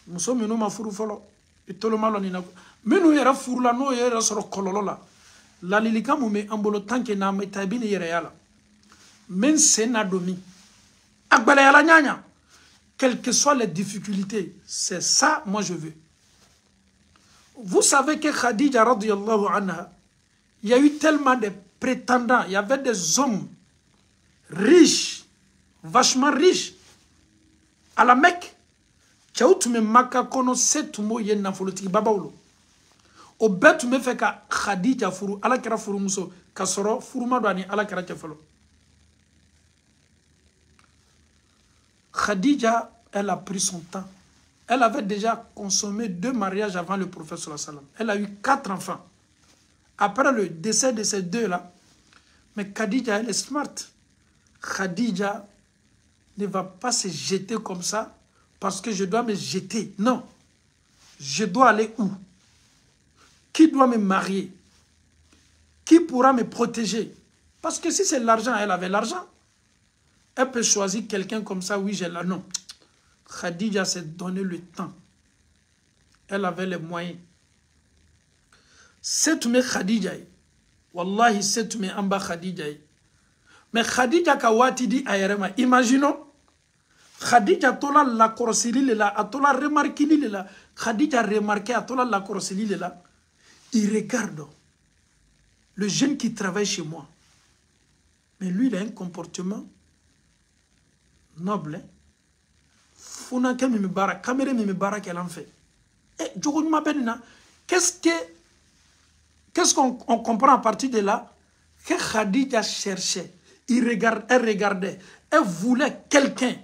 Speaker 1: muso minu ma furu folo itolo malo ni na minu yera furu la no yera soro kololo la lilika mu me ambolo tanke na metabini yera yala men sena domi agbala yala nyanya quelles que soient les difficultés c'est ça moi je veux. Vous savez que Khadija radiyallahu anha, il y a eu tellement de prétendants, il y avait des hommes riches, vachement riches, à la Mecque. Tchaoutume maka kono setumo yen na folotiki babaulo. O betume fait ka Khadija furu, ala kera furu muso, kasoro furu madwani ala kera chefalo. Khadija, elle a pris son temps. Elle avait déjà consommé 2 mariages avant le prophète sallallahu alayhi wa sallam. Elle a eu 4 enfants. Après le décès de ces 2-là, mais Khadija, elle est smart. Khadija ne va pas se jeter comme ça parce que je dois me jeter. Non. Je dois aller où? Qui doit me marier? Qui pourra me protéger? Parce que si c'est l'argent, elle avait l'argent. Elle peut choisir quelqu'un comme ça, oui, j'ai la non. Khadija s'est donné le temps. Elle avait les moyens. C'est tout Khadija. Wallahi, c'est tout amba Khadija. Mais Khadija kawati di ayerema. Imaginons. Khadija tola la korosili lela. Atola remarqué lela. Khadija remarqué atola la korosili lela. Il regarde. Le jeune qui travaille chez moi. Mais lui, il a un comportement noble. Qu'est-ce qu'on comprend à partir de là? Que Khadija cherchait, elle regardait, elle voulait quelqu'un,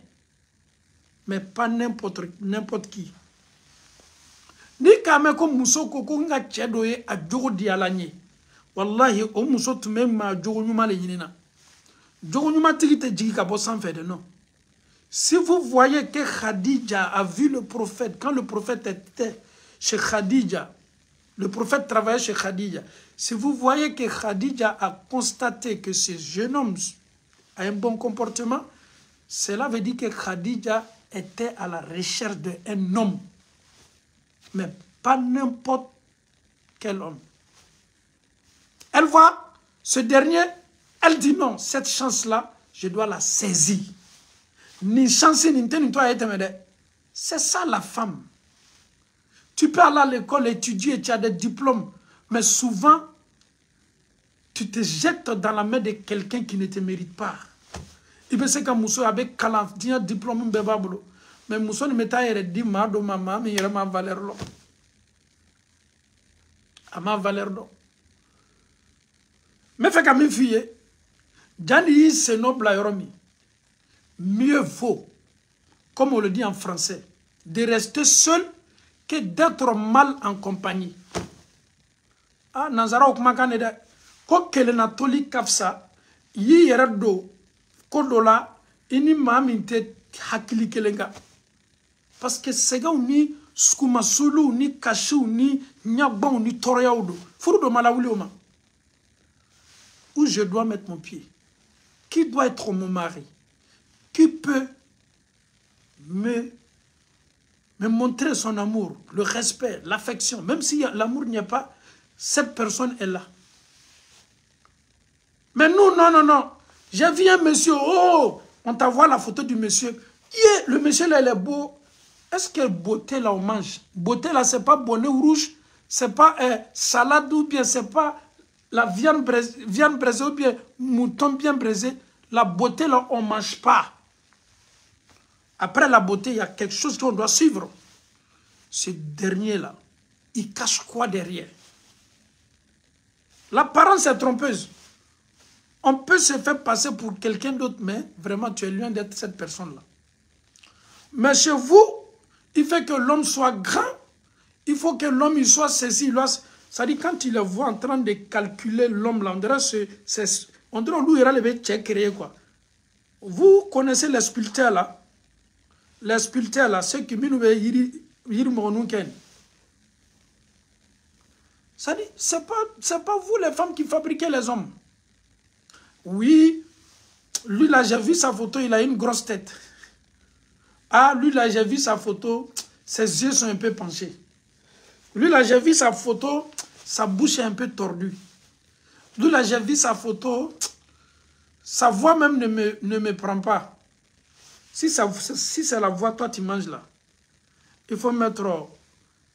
Speaker 1: mais pas n'importe qui. Ni kame ko muso ko nga chedoye a jogo di alanye. Wallahi o muso tume ma jogo nyuma le yinina. Jogo nyuma tigite jigi ka bo sans faire de non. Si vous voyez que Khadija a vu le prophète, quand le prophète était chez Khadija, le prophète travaillait chez Khadija, si vous voyez que Khadija a constaté que ce jeune homme a un bon comportement, cela veut dire que Khadija était à la recherche d'un homme, mais pas n'importe quel homme. Elle voit ce dernier, elle dit non, cette chance-là, je dois la saisir. C'est ça la femme. Tu peux aller à l'école, étudier, tu as des diplômes, mais souvent, tu te jettes dans la main de quelqu'un qui ne te mérite pas. Il peut se que Mousso avec un diplôme, mais muso ni meta yere di ma do mama mi yere ma valeur lo ama valeur do me fait ka min fiye jani c'est noble yoromi mieux vaut, comme on le dit en français, de rester seul que d'être mal en compagnie. Ah, Nazara okmakane de ko kelena toli kafsa yi yere do kodola ini maminte hakili kelenga parce que sega ni skuma sulu ni kashu ni nyabon ni toroyaudo furu do malawuli oma où je dois mettre mon pied, qui doit être mon mari, qui peut me montrer son amour, le respect, l'affection, même si l'amour n'y est pas, cette personne est là. Mais nous, non, non, non. J'ai vu un monsieur, oh, on t'envoie la photo du monsieur. Yeah, le monsieur là, il est beau. Est-ce que beauté là, on mange? Beauté là, c'est pas bonnet rouge, c'est pas salade ou bien c'est pas la viande braisée ou bien mouton bien braisé. La beauté là, on ne mange pas. Après la beauté, il y a quelque chose qu'on doit suivre. Ce dernier-là, il cache quoi derrière? L'apparence est trompeuse. On peut se faire passer pour quelqu'un d'autre, mais vraiment, tu es loin d'être cette personne-là. Mais chez vous, il fait que l'homme soit grand. Il faut que l'homme il soit ceci. Ça dit, quand il le voit en train de calculer l'homme, là, on dirait lui, il a le check créé, quoi. Vous connaissez les sculpteurs, là. Les sculpteurs, là, ceux qui m'ont dit, ça dit, c'est pas vous, les femmes, qui fabriquez les hommes. Oui, lui, là, j'ai vu sa photo, il a une grosse tête. Ah, lui, là, j'ai vu sa photo, ses yeux sont un peu penchés. Lui, là, j'ai vu sa photo, sa bouche est un peu tordue. Lui, là, j'ai vu sa photo, sa voix même ne me prend pas. Si c'est la voix, toi, tu manges là. Il faut mettre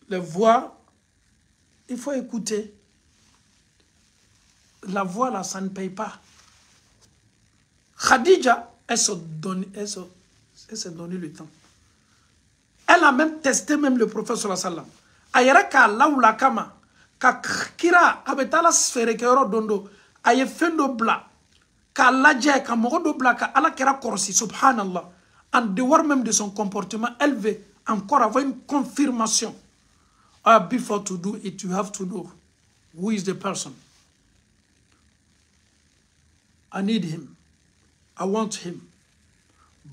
Speaker 1: les voix, il faut écouter. La voix, là, ça ne paye pas. Khadija, elle s'est donné le temps. Elle a même testé même le prophète sallallahu alayhi wa sallam. Ayera ka laula kama ka kira abetala sfere kero dondo aye fendo bla ka laje ka mogo bla ka ala kera korsi subhanallah. En dehors même de son comportement, elle veut encore avoir une confirmation. Before to do it, you have to know who is the person. I need him. I want him.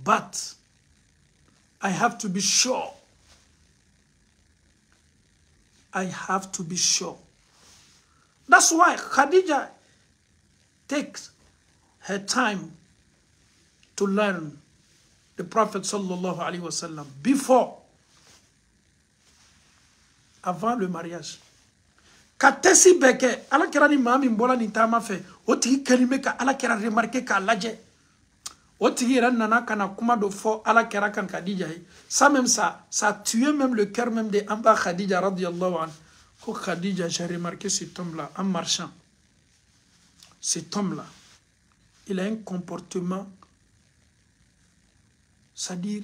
Speaker 1: But I have to be sure. I have to be sure. That's why Khadija takes her time to learn the Prophet sallallahu alayhi wa sallam before, avant le mariage. Katesi beke, ala kera ni mami mbola ni tama fe, oti kelime ka ala kera remarque ka laje. Oti nana kana kuma do fo ala kera kan Khadija. Ça même ça tuait même le cœur même de Amba Khadija radiyallahu anha. Ko Khadija, j'ai remarqué cet homme-là en marchant. Cet homme-là, il a un comportement, c'est-à-dire,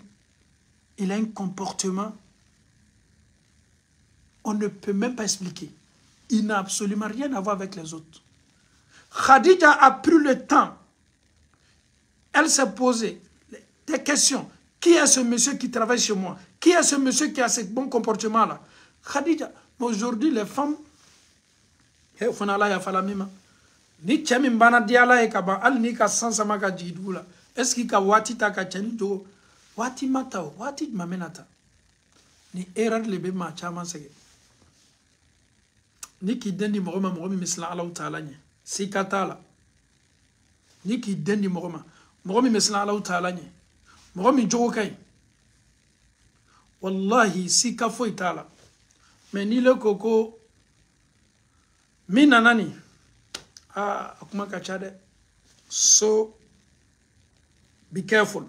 Speaker 1: il a un comportement, on ne peut même pas expliquer. Il n'a absolument rien à voir avec les autres. Khadija a pris le temps. Elle s'est posé des questions. Qui est ce monsieur qui travaille chez moi? Qui est ce monsieur qui a ce bon comportement-là? Khadija, aujourd'hui, les femmes, ni chemi mbana diala e kaba al ni ka sansa maka jidula. Est-ce qu'il ka wati ta ka cheni jo wati mata wati mamenata ni erreur lebe ma chama sege ni ki dendi mogoma mogomi misla Allah taala nye si katala ni ki dendi mogoma mogomi misla Allah taala nye mogomi jogo kai wallahi si ka foi taala mais ni le koko minanani akuma kachade. So be careful.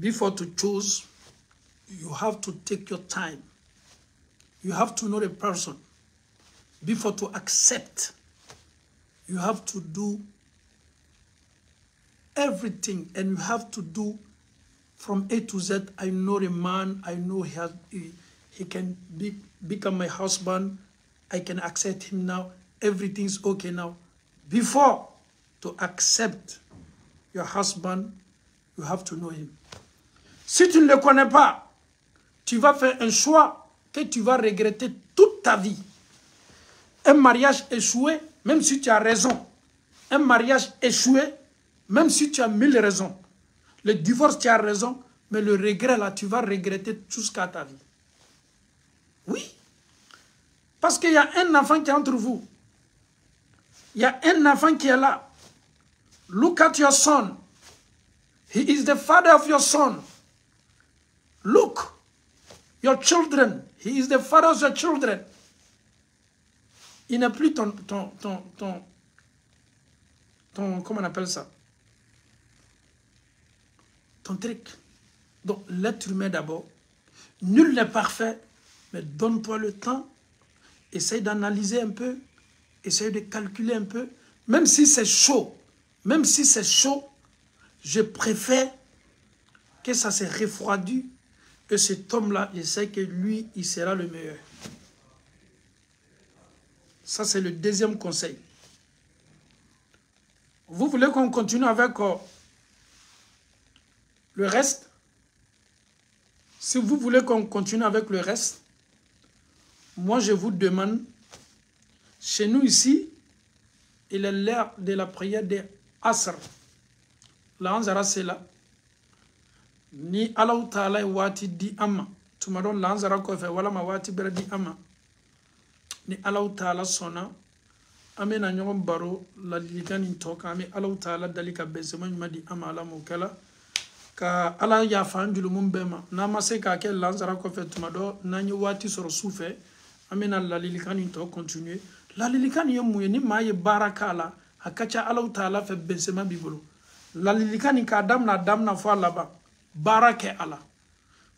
Speaker 1: Before to choose, you have to take your time. You have to know the person. Before to accept, you have to do everything, and you have to do From A to Z, I know the man, I know he can become my husband, I can accept him now, everything's okay now. Before, to accept your husband, you have to know him. Si tu ne le connais pas, tu vas faire un choix que tu vas regretter toute ta vie. Un mariage échoué, même si tu as raison. Un mariage échoué, même si tu as 1000 raisons. Le divorce, tu as raison, mais le regret, là, tu vas regretter jusqu'à ta vie. Oui. Parce qu'il y a un enfant qui est entre vous. Il y a un enfant qui est là. Look at your son. He is the father of your son. Look, your children. He is the father of your children. Il n'est plus ton, comment on appelle ça? Ton truc. Donc, l'être humain d'abord. Nul n'est parfait, mais donne-toi le temps. Essaye d'analyser un peu. Essaye de calculer un peu. Même si c'est chaud, je préfère que ça se refroidisse, que cet homme-là, je sais que lui, il sera le meilleur. Ça, c'est le deuxième conseil. Vous voulez qu'on continue avec le reste? Si vous voulez qu'on continue avec le reste, moi, je vous demande, chez nous ici, il est l'heure de la prière de Asr. La Anzara, c'est là. Ni Allah Ta'ala wati di amma. Tumadon la Anzara ko fe wala ma wati bera di amma. Ni Allah Ta'ala sona. Ame na nyom baro la ligani toka. Ame Allah Ta'ala dalika bezema nyuma di amma ala mukala. Ka Allah ya fanjulu mumbema. Na mase ka ke la Anzara ko fe tumado. Na nyi wati soro soufe. Ame na la ligani to continuer. La lilikani ye mouye ni ma ye baraka la akacha Allah Ta'ala fe bensema bibolo. La lilikani ka damna fo là-bas. Barake Allah.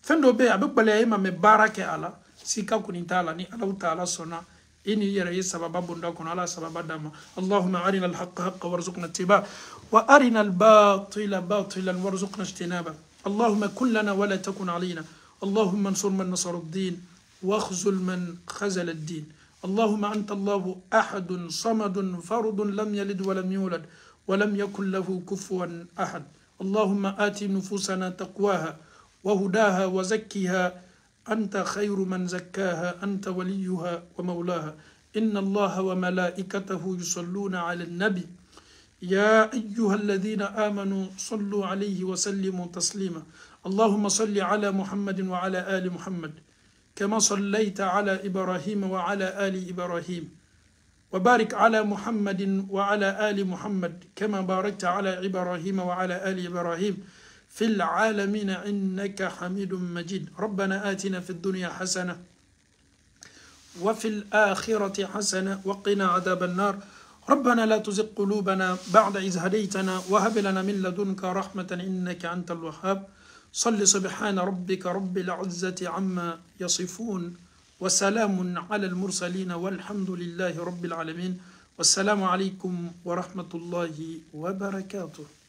Speaker 1: Fendo be abe bale ma me barake Allah. Sika kunitala ni Allah Ta'ala sona. Ini yere sababa bunda kun ala sababa dama. Allahumma arina al-haqqa haqqa warzuqna ittiba wa arina al-batila batilan warzuqna ijtinaba. Allahumma kun lana wa la takun alayna. Allahumma ansur man nasara ad-din wakhzul man khazala ad-din. اللهم أنت الله أحد صمد فرد لم يلد ولم يولد ولم يكن له كفوا أحد اللهم آت نفوسنا تقواها وهداها وزكها أنت خير من زكاها أنت وليها ومولاها إن الله وملائكته يصلون على النبي يا أيها الذين آمنوا صلوا عليه وسلموا تسليما اللهم صل على محمد وعلى آل محمد كما صليت على إبراهيم وعلى آل إبراهيم وبارك على محمد وعلى آل محمد كما باركت على إبراهيم وعلى آل إبراهيم في العالمين إنك حميد مجيد ربنا آتنا في الدنيا حسنة وفي الآخرة حسنة وقنا عذاب النار ربنا لا تزغ قلوبنا بعد إذ هديتنا وهب لنا من لدنك رحمة إنك أنت الوهاب صل سبحان ربك رب العزة عما يصفون وسلام على المرسلين والحمد لله رب العالمين والسلام عليكم ورحمة الله وبركاته.